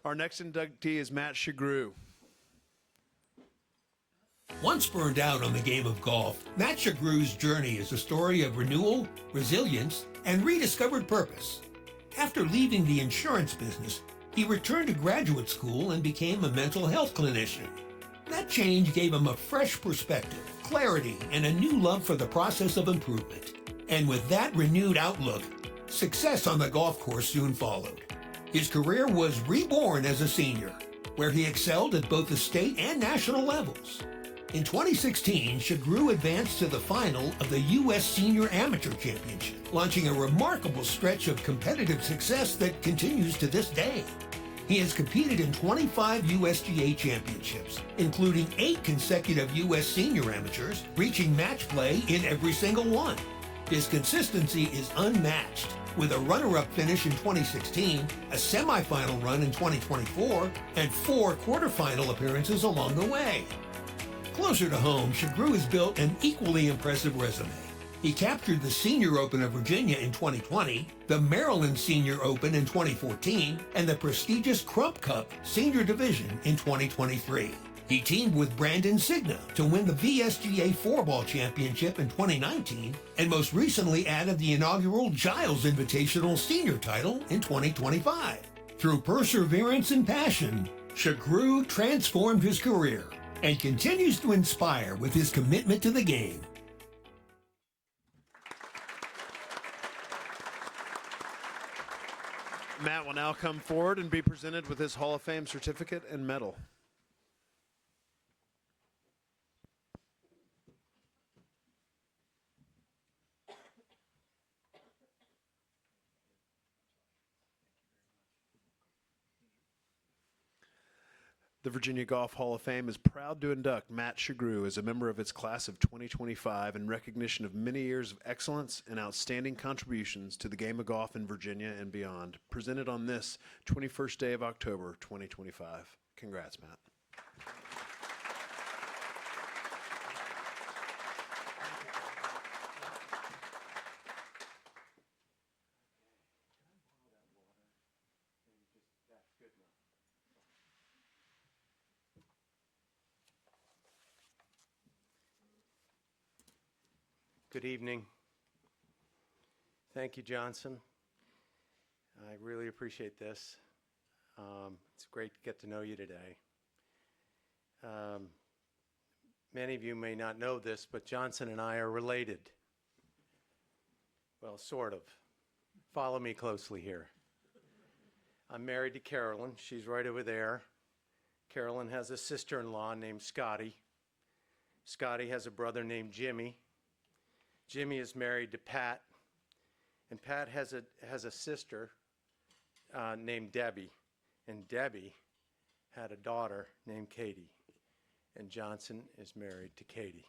Our next inductee is Matt Shagrew. Once burned out on the game of golf, Matt Shagrew's journey is a story of renewal, resilience, and rediscovered purpose. After leaving the insurance business, he returned to graduate school and became a mental health clinician. That change gave him a fresh perspective, clarity, and a new love for the process of improvement. And with that renewed outlook, success on the golf course soon followed. His career was reborn as a senior, where he excelled at both the state and national levels. In 2016, Shagrew advanced to the final of the U.S. Senior Amateur Championship, launching a remarkable stretch of competitive success that continues to this day. He has competed in 25 USGA championships, including 8 consecutive U.S. Senior Amateurs, reaching match play in every single one. His consistency is unmatched, with a runner-up finish in 2016, a semifinal run in 2024, and 4 quarterfinal appearances along the way. Closer to home, Shagrew has built an equally impressive resume. He captured the Senior Open of Virginia in 2020, the Maryland Senior Open in 2014, and the prestigious Crump Cup Senior Division in 2023. He teamed with Brandon Signa to win the VSGA 4-Ball Championship in 2019, and most recently added the inaugural Giles Invitational Senior title in 2025. Through perseverance and passion, Shagrew transformed his career and continues to inspire with his commitment to the game. Matt will now come forward and be presented with his Hall of Fame certificate and medal. The Virginia Golf Hall of Fame is proud to induct Matt Shagrew as a member of its class of 2025 in recognition of many years of excellence and outstanding contributions to the game of golf in Virginia and beyond. Presented on this 21st day of October, 2025. Congrats, Matt. Good evening. Thank you, Johnson. I really appreciate this. It's great to get to know you today. Many of you may not know this, but Johnson and I are related. Well, sort of. Follow me closely here. I'm married to Carolyn. She's right over there. Carolyn has a sister-in-law named Scotty. Scotty has a brother named Jimmy. Jimmy is married to Pat, and Pat has a sister named Debbie, and Debbie had a daughter named Katie, and Johnson is married to Katie.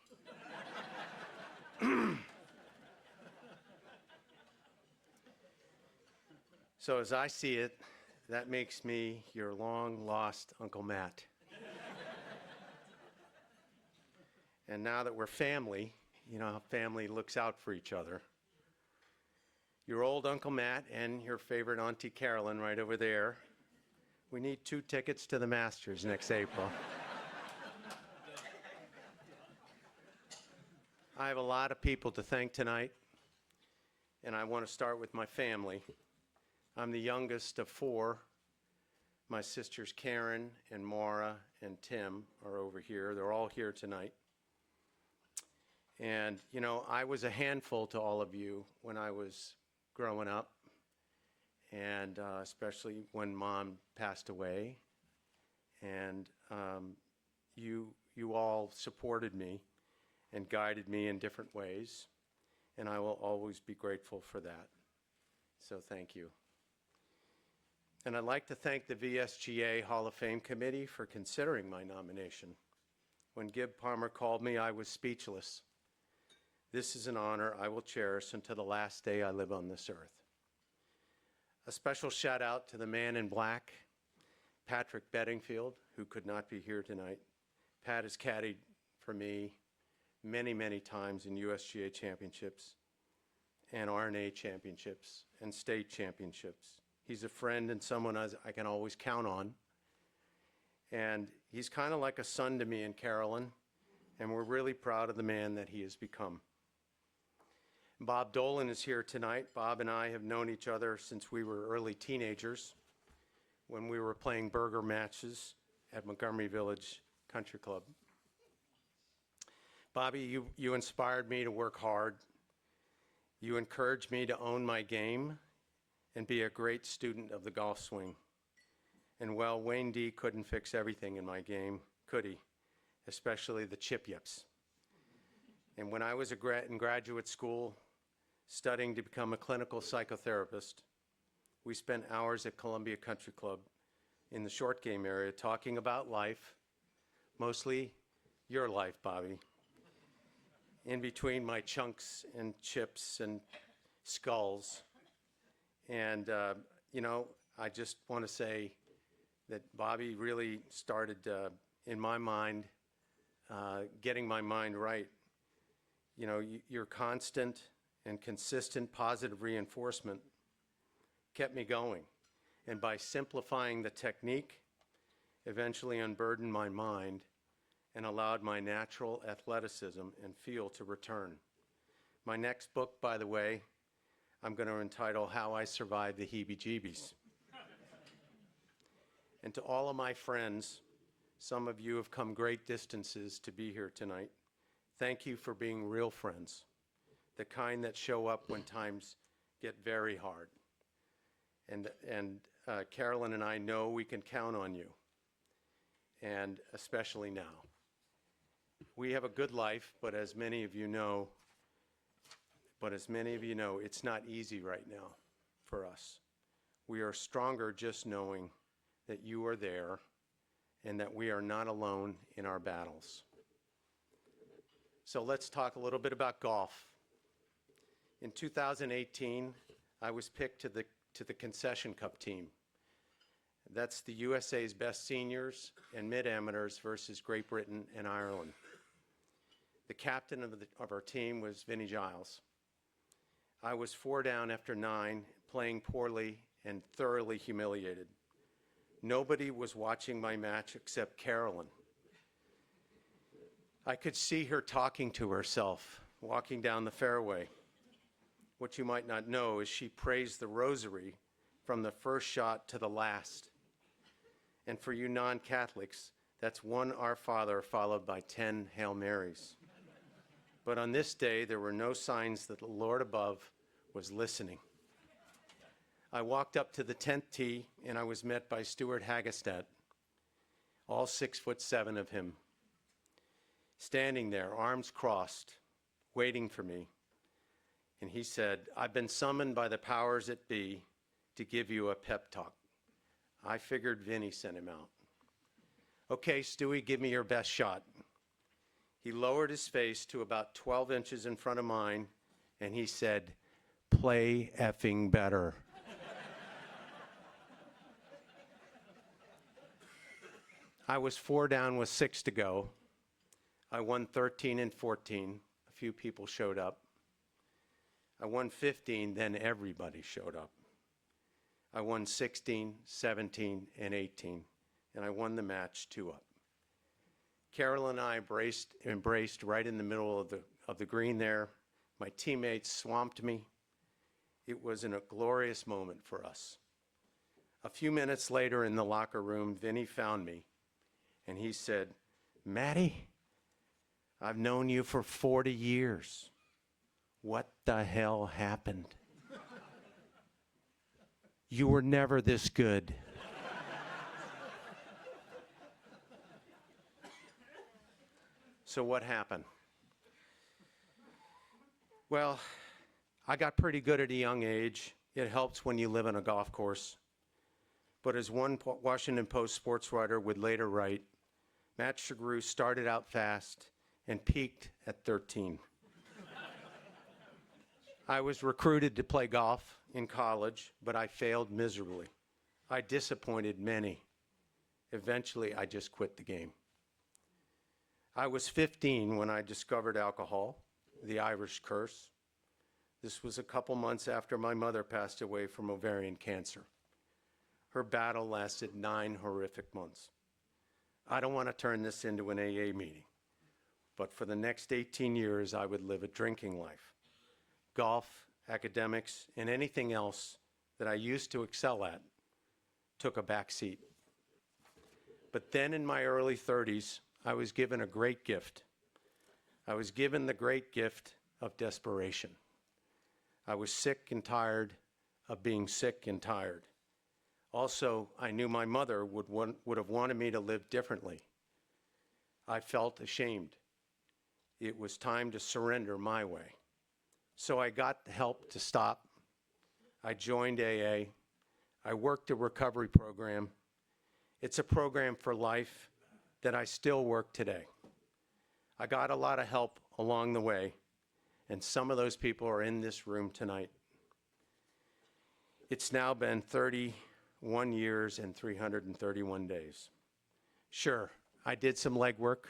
So as I see it, that makes me your long-lost Uncle Matt. And now that we're family, you know how family looks out for each other. your old Uncle Matt and your favorite Auntie Carolyn right over there. We need 2 tickets to the Masters next April. I have a lot of people to thank tonight, and I want to start with my family. I'm the youngest of 4. My sisters Karen and Maura and Tim are over here. They're all here tonight. And, you know, I was a handful to all of you when I was growing up, and especially when Mom passed away. And you all supported me and guided me in different ways, and I will always be grateful for that. So thank you. And I'd like to thank the VSGA Hall of Fame Committee for considering my nomination. When Gib Palmer called me, I was speechless. This is an honor I will cherish until the last day I live on this earth. A special shout out to the man in black, Patrick Bedingfield, who could not be here tonight. Pat has caddied for me many, many times in USGA championships and RNA championships and state championships. He's a friend and someone I can always count on. And he's kind of like a son to me and Carolyn, and we're really proud of the man that he has become. Bob Dolan is here tonight. Bob and I have known each other since we were early teenagers when we were playing burger matches at Montgomery Village Country Club. Bobby, you inspired me to work hard. You encouraged me to own my game and be a great student of the golf swing. And well, Wayne D couldn't fix everything in my game, could he? Especially the chip yips. And when I was in graduate school, studying to become a clinical psychotherapist, we spent hours at Columbia Country Club in the short game area talking about life, mostly your life, Bobby, in between my chunks and chips and skulls. And, you know, I just want to say that Bobby really started, in my mind, getting my mind right. You know, your constant and consistent positive reinforcement kept me going. And by simplifying the technique, eventually unburdened my mind and allowed my natural athleticism and feel to return. My next book, by the way, I'm going to entitle How I Survived the Heebie-Jeebies. And to all of my friends, some of you have come great distances to be here tonight. Thank you for being real friends, the kind that show up when times get very hard. And Carolyn and I know we can count on you, and especially now. We have a good life, but as many of you know, it's not easy right now for us. We are stronger just knowing that you are there and that we are not alone in our battles. So let's talk a little bit about golf. In 2018, I was picked to the Concession Cup team. That's the USA's best seniors and mid-amateurs versus Great Britain and Ireland. The captain of our team was Vinnie Giles. I was 4 down after 9, playing poorly and thoroughly humiliated. Nobody was watching my match except Carolyn. I could see her talking to herself, walking down the fairway. What you might not know is she praised the rosary from the first shot to the last. And for you non-Catholics, that's 1 Our Father followed by 10 Hail Marys. But on this day, there were no signs that the Lord above was listening. I walked up to the 10th tee, and I was met by Stuart Hagestad, all 6'7" of him, standing there, arms crossed, waiting for me. And he said, "I've been summoned by the powers that be to give you a pep talk." I figured Vinny sent him out. "Okay, Stewie, give me your best shot." He lowered his face to about 12 inches in front of mine, and he said, "Play effing better." I was 4 down with 6 to go. I won 13 and 14. A few people showed up. I won 15, then everybody showed up. I won 16, 17, and 18, and I won the match 2-up. Carol and I embraced right in the middle of the green there. My teammates swamped me. It was a glorious moment for us. A few minutes later in the locker room, Vinny found me, and he said, "Matty, I've known you for 40 years. What the hell happened? You were never this good." So what happened? Well, I got pretty good at a young age. It helps when you live on a golf course. But as one Washington Post sports writer would later write, Matt Shagru started out fast and peaked at 13. I was recruited to play golf in college, but I failed miserably. I disappointed many. Eventually, I just quit the game. I was 15 when I discovered alcohol, the Irish curse. This was a couple months after my mother passed away from ovarian cancer. Her battle lasted 9 horrific months. I don't want to turn this into an AA meeting, but for the next 18 years, I would live a drinking life. Golf, academics, and anything else that I used to excel at took a back seat. But then in my early 30s, I was given a great gift. I was given the great gift of desperation. I was sick and tired of being sick and tired. Also, I knew my mother would have wanted me to live differently. I felt ashamed. It was time to surrender my way. So I got the help to stop. I joined AA. I worked a recovery program. It's a program for life that I still work today. I got a lot of help along the way, and some of those people are in this room tonight. It's now been 31 years and 331 days. Sure, I did some legwork.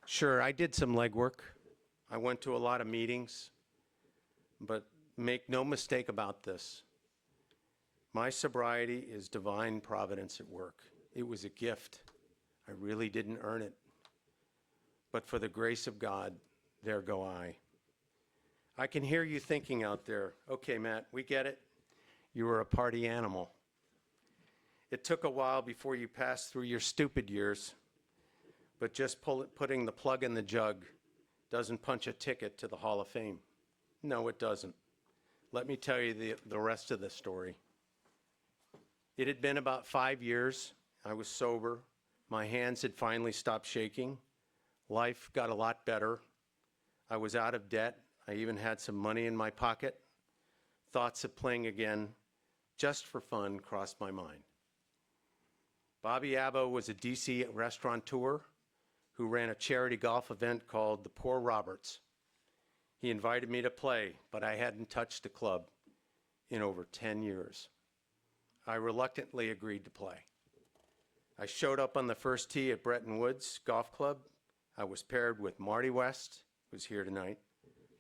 Sure, I did some legwork. I went to a lot of meetings, but make no mistake about this. My sobriety is divine providence at work. It was a gift. I really didn't earn it. But for the grace of God, there go I. I can hear you thinking out there, okay, Matt, we get it. You were a party animal. It took a while before you passed through your stupid years, but just putting the plug in the jug doesn't punch a ticket to the Hall of Fame. No, it doesn't. Let me tell you the rest of the story. It had been about 5 years. I was sober. My hands had finally stopped shaking. Life got a lot better. I was out of debt. I even had some money in my pocket. Thoughts of playing again, just for fun, crossed my mind. Bobby Abbo was a DC restaurateur who ran a charity golf event called the Poor Roberts. He invited me to play, but I hadn't touched a club in over 10 years. I reluctantly agreed to play. I showed up on the first tee at Bretton Woods Golf Club. I was paired with Marty West, who's here tonight,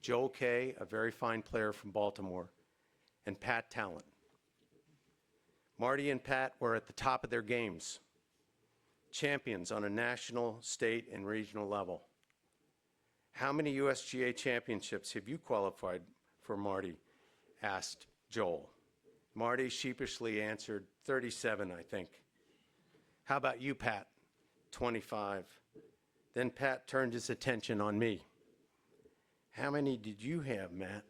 Joel Kay, a very fine player from Baltimore, and Pat Talent. Marty and Pat were at the top of their games, champions on a national, state, and regional level. How many USGA championships have you qualified for, Marty? Asked Joel. Marty sheepishly answered, 37, I think. How about you, Pat? 25. Then Pat turned his attention on me. How many did you have, Matt?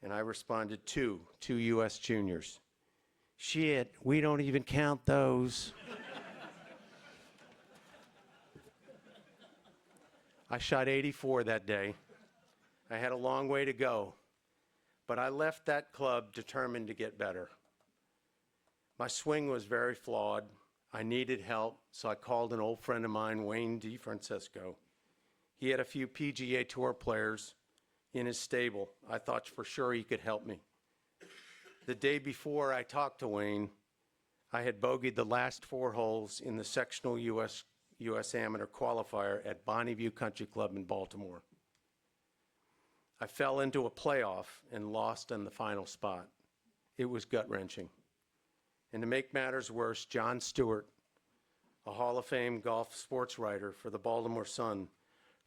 And I responded, two U.S. juniors. Shit, we don't even count those. I shot 84 that day. I had a long way to go, but I left that club determined to get better. My swing was very flawed. I needed help, so I called an old friend of mine, Wayne DeFrancisco. He had a few PGA Tour players in his stable. I thought for sure he could help me. The day before I talked to Wayne, I had bogeyed the last 4 holes in the sectional U.S. U.S. Amateur qualifier at Bonneview Country Club in Baltimore. I fell into a playoff and lost on the final spot. It was gut-wrenching. And to make matters worse, Jon Stewart, a Hall of Fame golf sports writer for the Baltimore Sun,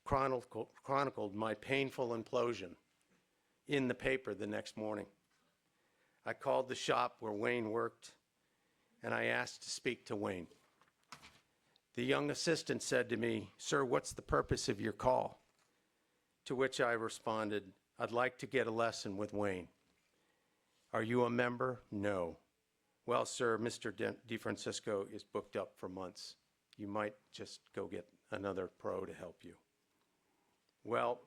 chronicled my painful implosion in the paper the next morning. I called the shop where Wayne worked, and I asked to speak to Wayne. The young assistant said to me, "Sir, what's the purpose of your call?" To which I responded, "I'd like to get a lesson with Wayne." "Are you a member?" "No." "Well, sir, Mr. DeFrancisco is booked up for months. You might just go get another pro to help you." Well,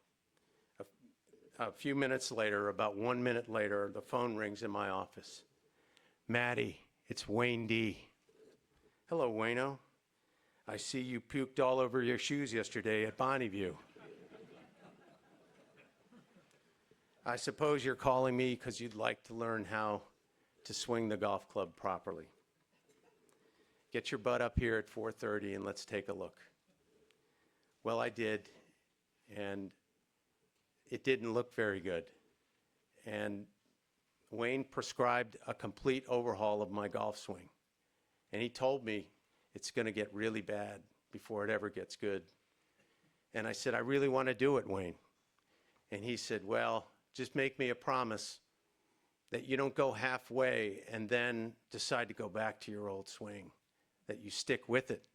a few minutes later, about 1 minute later, the phone rings in my office. "Matty, it's Wayne D." "Hello, Wayno. I see you puked all over your shoes yesterday at Bonneview." "I suppose you're calling me because you'd like to learn how to swing the golf club properly. Get your butt up here at 4:30 and let's take a look." Well, I did, and it didn't look very good. And Wayne prescribed a complete overhaul of my golf swing. And he told me it's going to get really bad before it ever gets good. And I said, "I really want to do it, Wayne." And he said, "Well, just make me a promise that you don't go halfway and then decide to go back to your old swing, that you stick with it."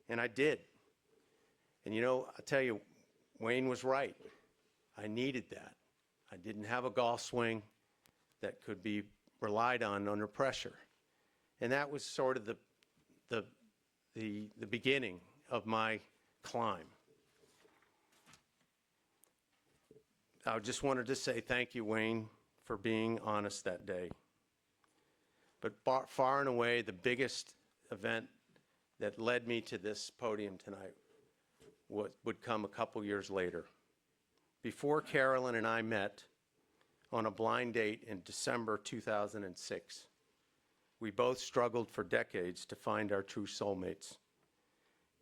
And I did. And I'll tell you, Wayne was right. I needed that. I didn't have a golf swing that could be relied on under pressure. And that was sort of the beginning of my climb. I just wanted to say thank you, Wayne, for being honest that day. But far and away, the biggest event that led me to this podium tonight would come a couple years later. Before Carolyn and I met on a blind date in December 2006, we both struggled for decades to find our true soulmates.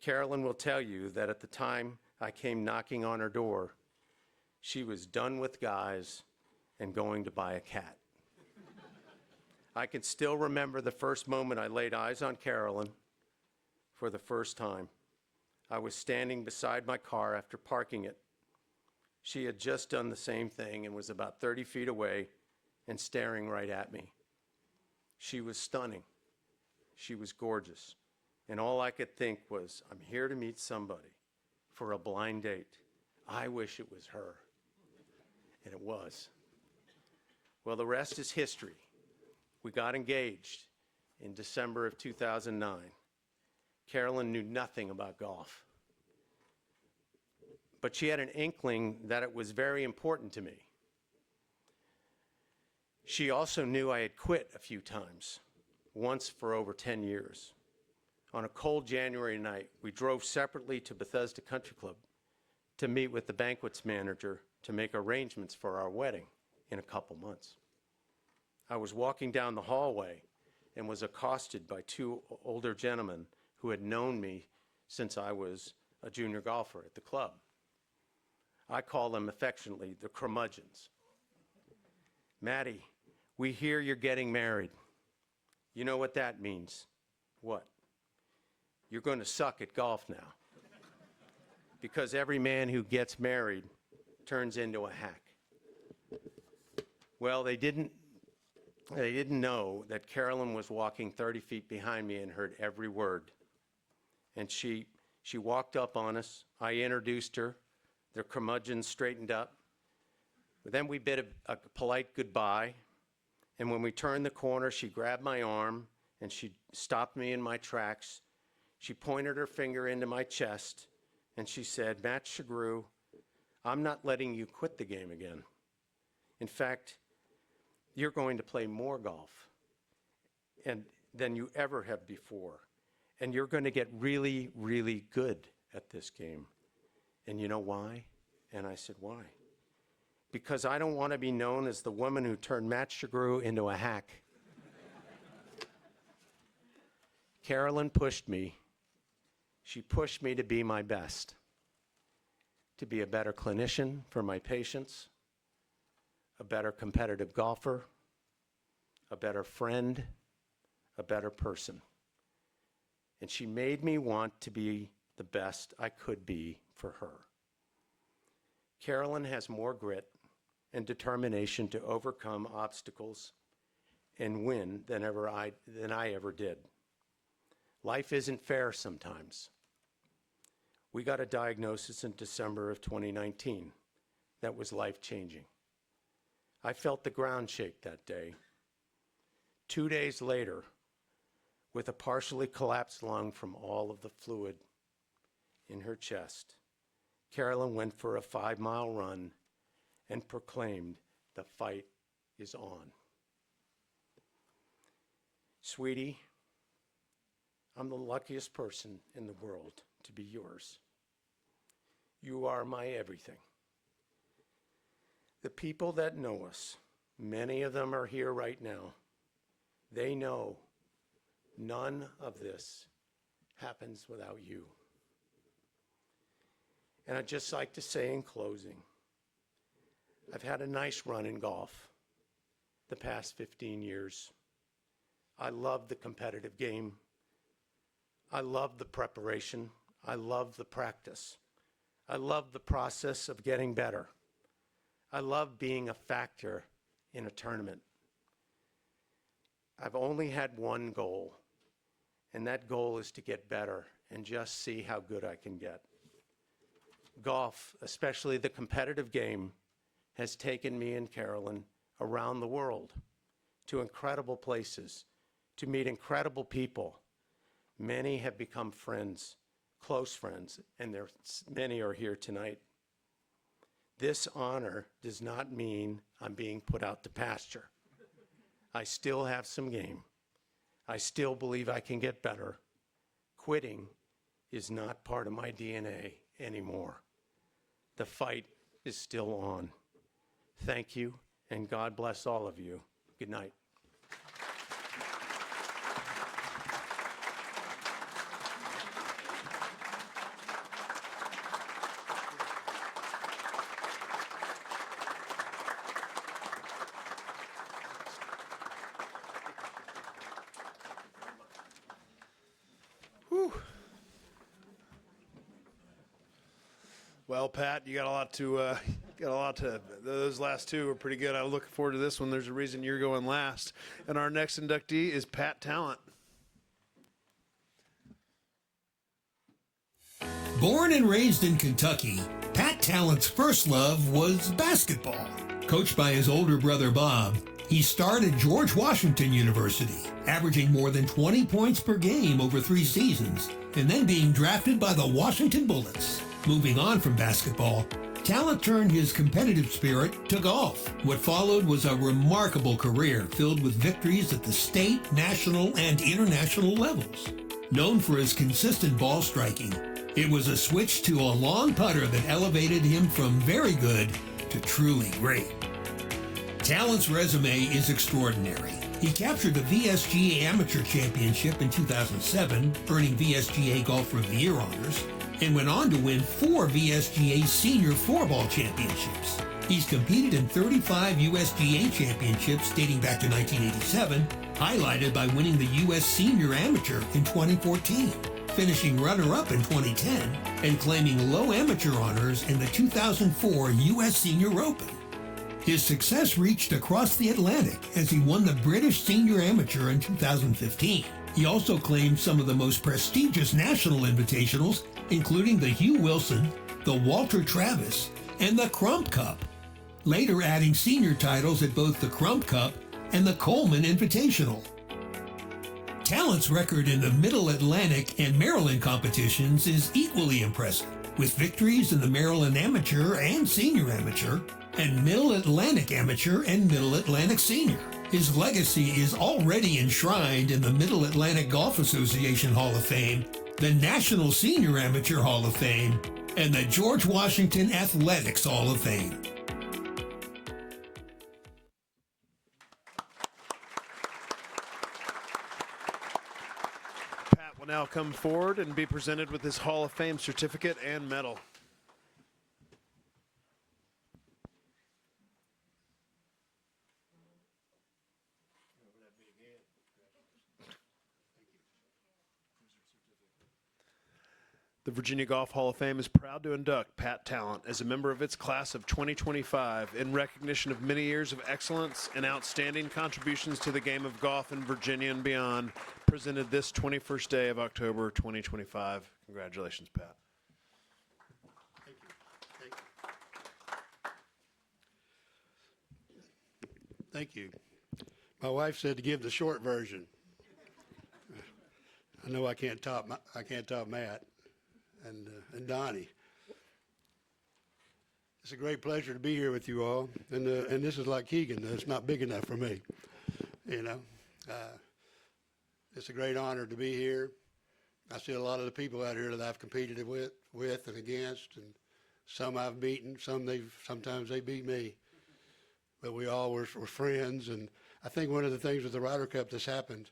Carolyn will tell you that at the time I came knocking on her door, she was done with guys and going to buy a cat. I can still remember the first moment I laid eyes on Carolyn for the first time. I was standing beside my car after parking it. She had just done the same thing and was about 30 feet away and staring right at me. She was stunning. She was gorgeous. And all I could think was, I'm here to meet somebody for a blind date. I wish it was her. And it was. Well, the rest is history. We got engaged in December of 2009. Carolyn knew nothing about golf. But she had an inkling that it was very important to me. She also knew I had quit a few times, once for over 10 years. On a cold January night, we drove separately to Bethesda Country Club to meet with the banquets manager to make arrangements for our wedding in a couple months. I was walking down the hallway and was accosted by two older gentlemen who had known me since I was a junior golfer at the club. I call them affectionately the curmudgeons. "Matty, we hear you're getting married. You know what that means." "What?" "You're going to suck at golf now. Because every man who gets married turns into a hack." Well, they didn't know that Carolyn was walking 30 feet behind me and heard every word. And she walked up on us. I introduced her. The curmudgeons straightened up. But then we bid a polite goodbye. And when we turned the corner, she grabbed my arm and she stopped me in my tracks. She pointed her finger into my chest and she said, "Matt Shagru, I'm not letting you quit the game again. In fact, you're going to play more golf than you ever have before. And you're going to get really, really good at this game. And you know why?" And I said, "Why?" "Because I don't want to be known as the woman who turned Matt Shagru into a hack." Carolyn pushed me, She pushed me to be my best, to be a better clinician for my patients, a better competitive golfer, a better friend, a better person. And she made me want to be the best I could be for her. Carolyn has more grit and determination to overcome obstacles and win than I ever did. Life isn't fair sometimes. We got a diagnosis in December of 2019 that was life-changing. I felt the ground shake that day. 2 days later, with a partially collapsed lung from all of the fluid in her chest, Carolyn went for a 5-mile run and proclaimed, "The fight is on." Sweetie, I'm the luckiest person in the world to be yours. You are my everything. The people that know us, many of them are here right now, they know none of this happens without you. And I'd just like to say in closing, I've had a nice run in golf the past 15 years. I love the competitive game. I love the preparation. I love the practice. I love the process of getting better. I love being a factor in a tournament. I've only had one goal, and that goal is to get better and just see how good I can get. Golf, especially the competitive game, has taken me and Carolyn around the world to incredible places, to meet incredible people. Many have become friends, close friends, and many are here tonight. This honor does not mean I'm being put out to pasture. I still have some game. I still believe I can get better. Quitting is not part of my DNA anymore. The fight is still on. Thank you, and God bless all of you. Good night. Well, Pat, you got a lot to. Those last two were pretty good. I look forward to this one. There's a reason you're going last. And our next inductee is Pat Talent. Born and raised in Kentucky, Pat Talent's first love was basketball. Coached by his older brother Bob, he started George Washington University, averaging more than 20 points per game over 3 seasons, and then being drafted by the Washington Bullets. Moving on from basketball, Talent turned his competitive spirit to golf. What followed was a remarkable career filled with victories at the state, national, and international levels. Known for his consistent ball striking, it was a switch to a long putter that elevated him from very good to truly great. Talent's resume is extraordinary. He captured the VSGA Amateur Championship in 2007, earning VSGA Golfer of the Year honors, and went on to win 4 VSGA Senior Floorball Championships. He's competed in 35 USGA championships dating back to 1987, highlighted by winning the U.S. Senior Amateur in 2014, finishing runner-up in 2010, and claiming low amateur honors in the 2004 U.S. Senior Open. His success reached across the Atlantic as he won the British Senior Amateur in 2015. He also claimed some of the most prestigious national invitationals, including the Hugh Wilson, the Walter Travis, and the Crump Cup, later adding senior titles at both the Crump Cup and the Coleman Invitational. Talent's record in the Middle Atlantic and Maryland competitions is equally impressive, with victories in the Maryland Amateur and Senior Amateur, and Middle Atlantic Amateur and Middle Atlantic Senior. His legacy is already enshrined in the Middle Atlantic Golf Association Hall of Fame, the National Senior Amateur Hall of Fame, and the George Washington Athletics Hall of Fame. Pat, will now come forward and be presented with his Hall of Fame certificate and medal. The Virginia Golf Hall of Fame is proud to induct Pat Talent as a member of its class of 2025 in recognition of many years of excellence and outstanding contributions to the game of golf in Virginia and beyond, presented this 21st day of October 2025. Congratulations, Pat. Thank you. My wife said to give the short version. I know I can't top Matt and Donnie. It's a great pleasure to be here with you all, and this is like Keegan. It's not big enough for me, you know. It's a great honor to be here. I see a lot of the people out here that I've competed with and against, and some I've beaten, sometimes they beat me, but we all were friends. And I think one of the things with the Ryder Cup that's happened,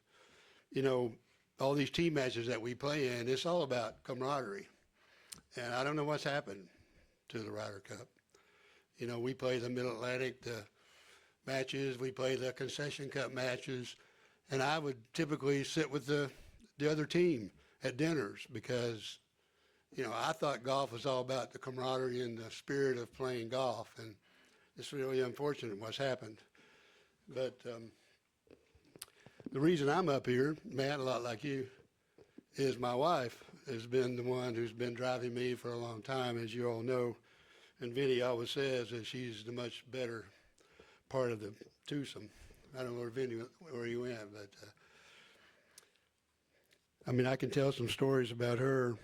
you know, all these team matches that we play in, it's all about camaraderie. And I don't know what's happened to the Ryder Cup. You know, we play the Mid-Atlantic matches, we play the Concession Cup matches, and I would typically sit with the other team at dinners because, you know, I thought golf was all about the camaraderie and the spirit of playing golf, and it's really unfortunate what's happened. But the reason I'm up here, Matt, a lot like you, is my wife has been the one who's been driving me for a long time, as you all know. And Vinny always says that she's the much better part of the twosome. I don't know where you went, but I mean, I can tell some stories about her.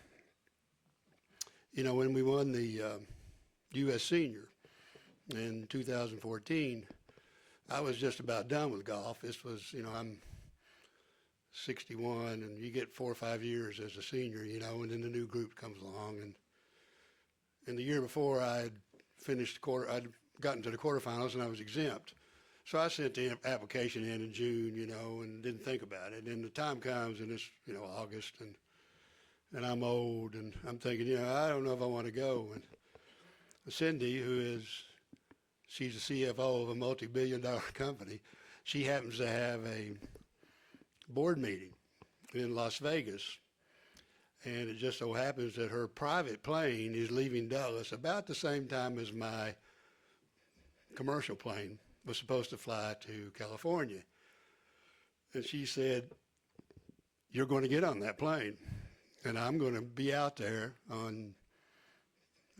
You know, when we won the U.S. Senior in 2014, I was just about done with golf. This was, you know, I'm 61, and you get 4 or 5 years as a senior, you know, and then the new group comes along. And the year before, I'd gotten to the quarterfinals, and I was exempt. So I sent the application in June, you know, and didn't think about it. And the time comes, and it's, you know, August, and I'm old, and I'm thinking, you know, I don't know if I want to go. And Cindy, she's the CFO of a multi-billion-dollar company. She happens to have a board meeting in Las Vegas, and it just so happens that her private plane is leaving Dallas about the same time as my commercial plane was supposed to fly to California. And she said, "You're going to get on that plane, and I'm going to be out there on,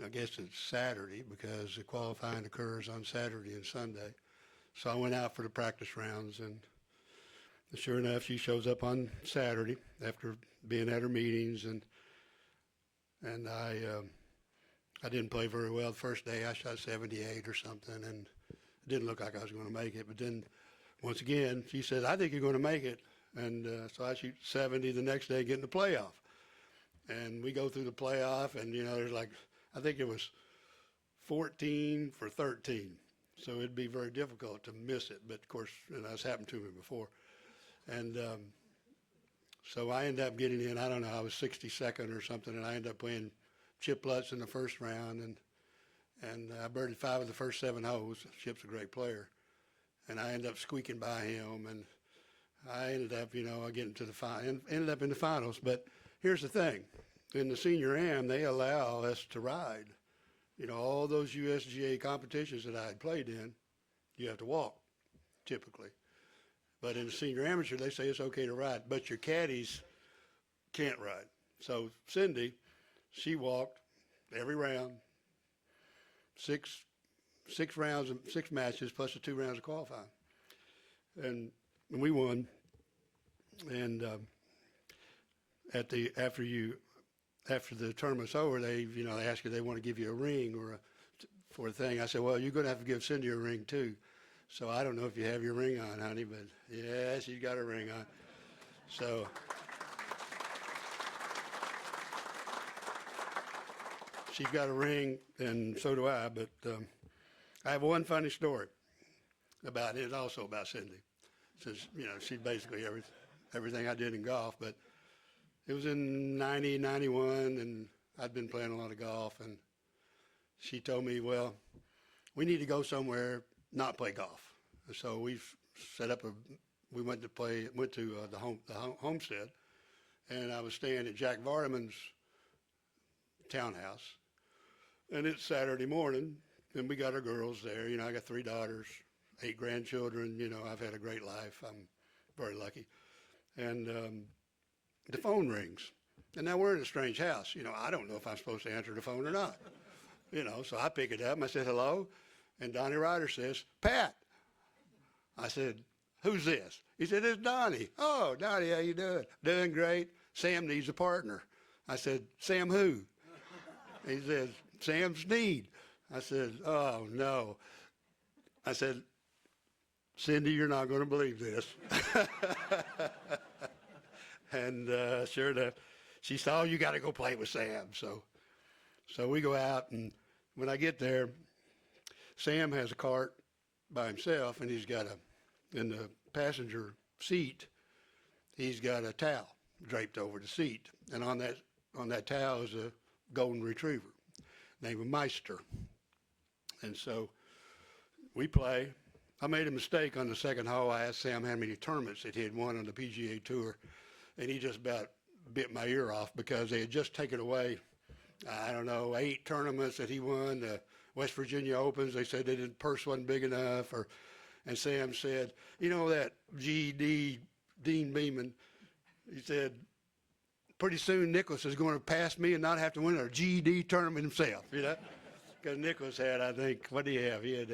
I guess it's Saturday, because the qualifying occurs on Saturday and Sunday." So I went out for the practice rounds, and sure enough, she shows up on Saturday after being at her meetings, and I didn't play very well the first day. I shot 78 or something, and it didn't look like I was going to make it. But then, once again, she says, "I think you're going to make it," and so I shoot 70 the next day, get in the playoff, and we go through the playoff, and you know, there's like, I think it was 14 for 13, so it'd be very difficult to miss it. But of course, that's happened to me before. And so I ended up getting in, I don't know, I was 62nd or something, and I ended up playing Chip Lutz in the first round, and I birdied 5 of the first 7 holes. Chip's a great player. And I ended up squeaking by him, and I ended up, you know, getting to the final, ended up in the finals. But here's the thing. In the senior am, they allow us to ride. You know, all those USGA competitions that I had played in, you have to walk, typically. But in the senior amateur, they say it's okay to ride, but your caddies can't ride. So Cindy, she walked every round, six rounds, 6 matches, plus the 2 rounds of qualifying. And we won. And after the tournament's over, they ask you, they want to give you a ring for a thing. I said, "Well, you're going to have to give Cindy a ring too. So I don't know if you have your ring on, honey, but yeah, she's got a ring on." So she's got a ring, and so do I. But I have one funny story about it, also about Cindy, since, you know, she's basically everything I did in golf. But It was in 90, 91, and I'd been playing a lot of golf, and she told me, well, we need to go somewhere not play golf. And so we set up we went to the homestead, and I was staying at Jack Vardaman's townhouse, and it's Saturday morning, and we got our girls there. You know, I got 3 daughters, 8 grandchildren. You know, I've had a great life. I'm very lucky. And the phone rings. And now we're in a strange house. You know, I don't know if I'm supposed to answer the phone or not. You know, so I pick it up and I said, hello. And Donnie Ryder says, Pat. I said, who's this? He said, it's Donnie. Oh, Donnie, how you doing? Doing great. Sam needs a partner. I said, Sam who? He says, Sam Sneed. I said, oh, no. I said, Cindy, you're not going to believe this. And sure enough, she said, oh, you got to go play with Sam. So we go out, and when I get there, Sam has a cart by himself, and he's got in the passenger seat, he's got a towel draped over the seat. And on that towel is a golden retriever named Meister. And so we play. I made a mistake on the second hole. I asked Sam how many tournaments that he had won on the PGA Tour, and he just about bit my ear off because they had just taken away, I don't know, 8 tournaments that he won, the West Virginia Opens. They said the purse wasn't big enough, and Sam said, you know that GD, Dean Beeman, he said, pretty soon Nicklaus is going to pass me and not have to win a GD tournament himself, you know? Because Nicklaus had, I think, what did he have? He had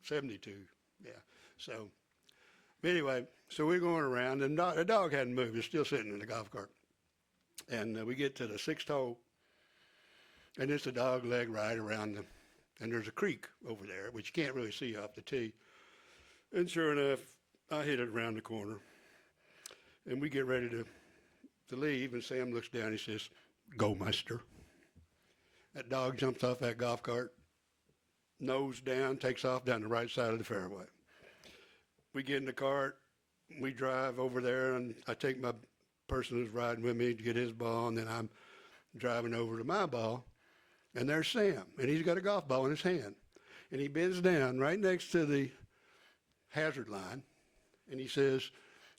72, yeah. So anyway, so we're going around, and the dog hadn't moved. It's still sitting in the golf cart. And we get to the 6th hole, and it's a dog leg right around and there's a creek over there, which you can't really see off the tee. And sure enough, I hit it around the corner, and we get ready to leave, and Sam looks down, he says, go, Meister. That dog jumps off that golf cart, nose down, takes off down the right side of the fairway. We get in the cart, we drive over there, and I take my person who's riding with me to get his ball, and then I'm driving over to my ball, and there's Sam, and he's got a golf ball in his hand. And he bends down right next to the hazard line, and he says,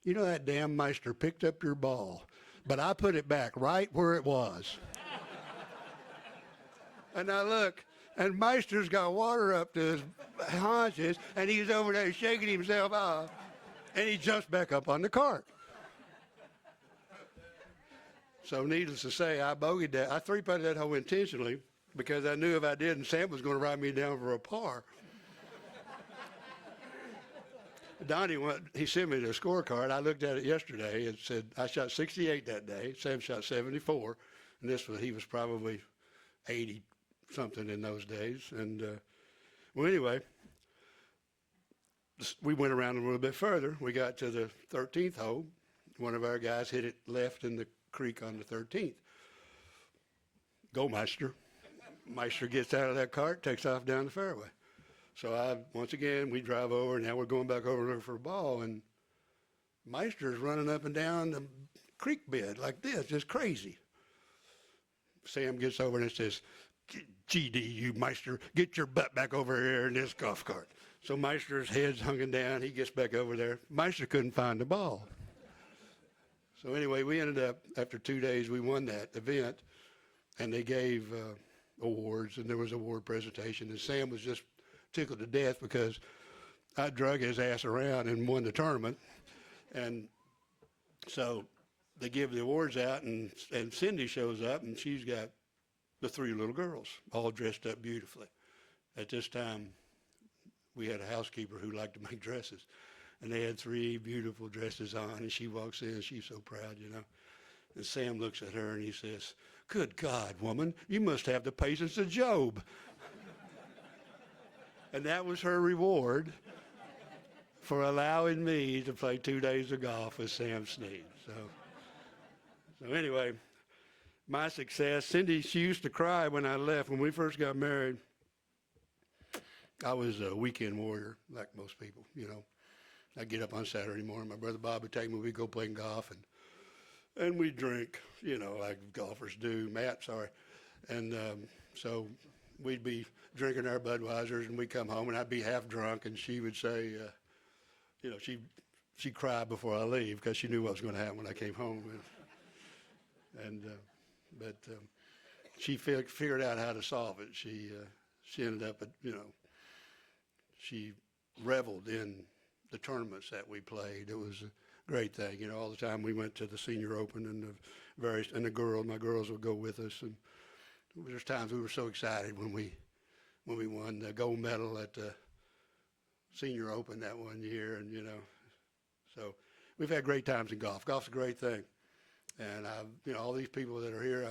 you know, that damn Meister picked up your ball, but I put it back right where it was. And I look, and Meister's got water up to his haunches, and he's over there shaking himself off, and he jumps back up on the cart. So needless to say, I bogeyed that. I 3-putted that hole intentionally because I knew if I didn't, Sam was going to ride me down for a par. Donnie he sent me the scorecard. I looked at it yesterday. It said I shot 68 that day. Sam shot 74, and he was probably 80 something in those days. And well, anyway, we went around a little bit further. We got to the 13th hole. One of our guys hit it left in the creek on the 13th. Go, Meister. Meister gets out of that cart, takes off down the fairway. So once again, we drive over, and now we're going back over there for a ball, and Meister's running up and down the creek bed like this, just crazy. Sam gets over and says, GD, you Meister, get your butt back over here in this golf cart. So Meister's head's hanging down. He gets back over there. Meister couldn't find the ball. So anyway, we ended up, after 2 days, we won that event, and they gave awards, and there was an award presentation, and Sam was just tickled to death because I drug his ass around and won the tournament. And so they give the awards out, and Cindy shows up, and she's got the 3 little girls all dressed up beautifully. At this time, we had a housekeeper who liked to make dresses, and they had 3 beautiful dresses on, and she walks in, and she's so proud, you know. And Sam looks at her, and he says, good God, woman, you must have the patience of Job. And that was her reward for allowing me to play 2 days of golf with Sam Sneed. So anyway, my success, Cindy, she used to cry when I left. When we first got married, I was a weekend warrior, like most people, you know. I'd get up on Saturday morning. My brother Bob would take me, we'd go play golf, and we drink, you know, like golfers do. Matt, sorry. And so we'd be drinking our Budweisers, and we'd come home, and I'd be half drunk, and she would say, you know, she'd cry before I leave because she knew what was going to happen when I came home. But she figured out how to solve it. She ended up, you know, she reveled in the tournaments that we played. It was a great thing. You know, all the time we went to the Senior Open and my girls would go with us. And there's times we were so excited when we won the gold medal at the Senior Open that one year. And, you know, so we've had great times in golf. Golf's a great thing. And you know, all these people that are here,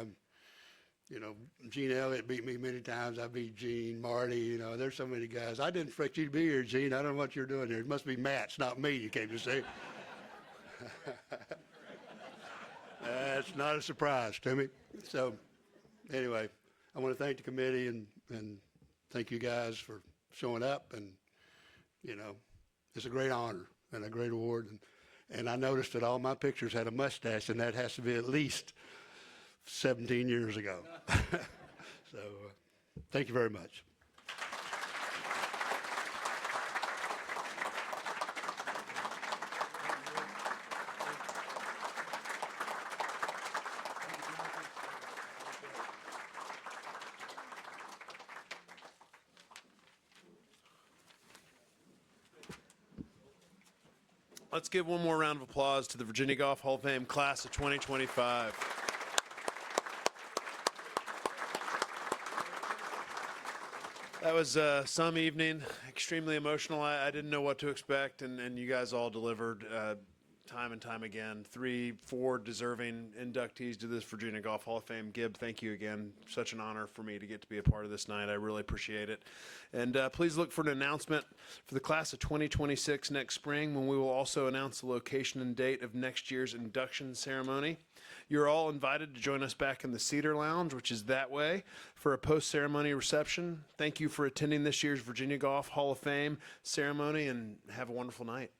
you know, Gene Elliott beat me many times. I beat Gene, Marty, you know, there's so many guys. I didn't expect you to be here, Gene. I don't know what you're doing here. It must be Matt's, not me, you came to see. That's not a surprise to me. So anyway, I want to thank the committee and thank you guys for showing up. And, you know, it's a great honor and a great award. And I noticed that all my pictures had a mustache, and that has to be at least 17 years ago. So thank you very much. Let's give one more round of applause to the Virginia Golf Hall of Fame class of 2025. That was some evening, extremely emotional. I didn't know what to expect, and you guys all delivered time and time again. 3, 4 deserving inductees to this Virginia Golf Hall of Fame. Gib, thank you again. Such an honor for me to get to be a part of this night. I really appreciate it. And please look for an announcement for the class of 2026 next spring, when we will also announce the location and date of next year's induction ceremony. You're all invited to join us back in the Cedar Lounge, which is that way, for a post-ceremony reception. Thank you for attending this year's Virginia Golf Hall of Fame ceremony, and have a wonderful night.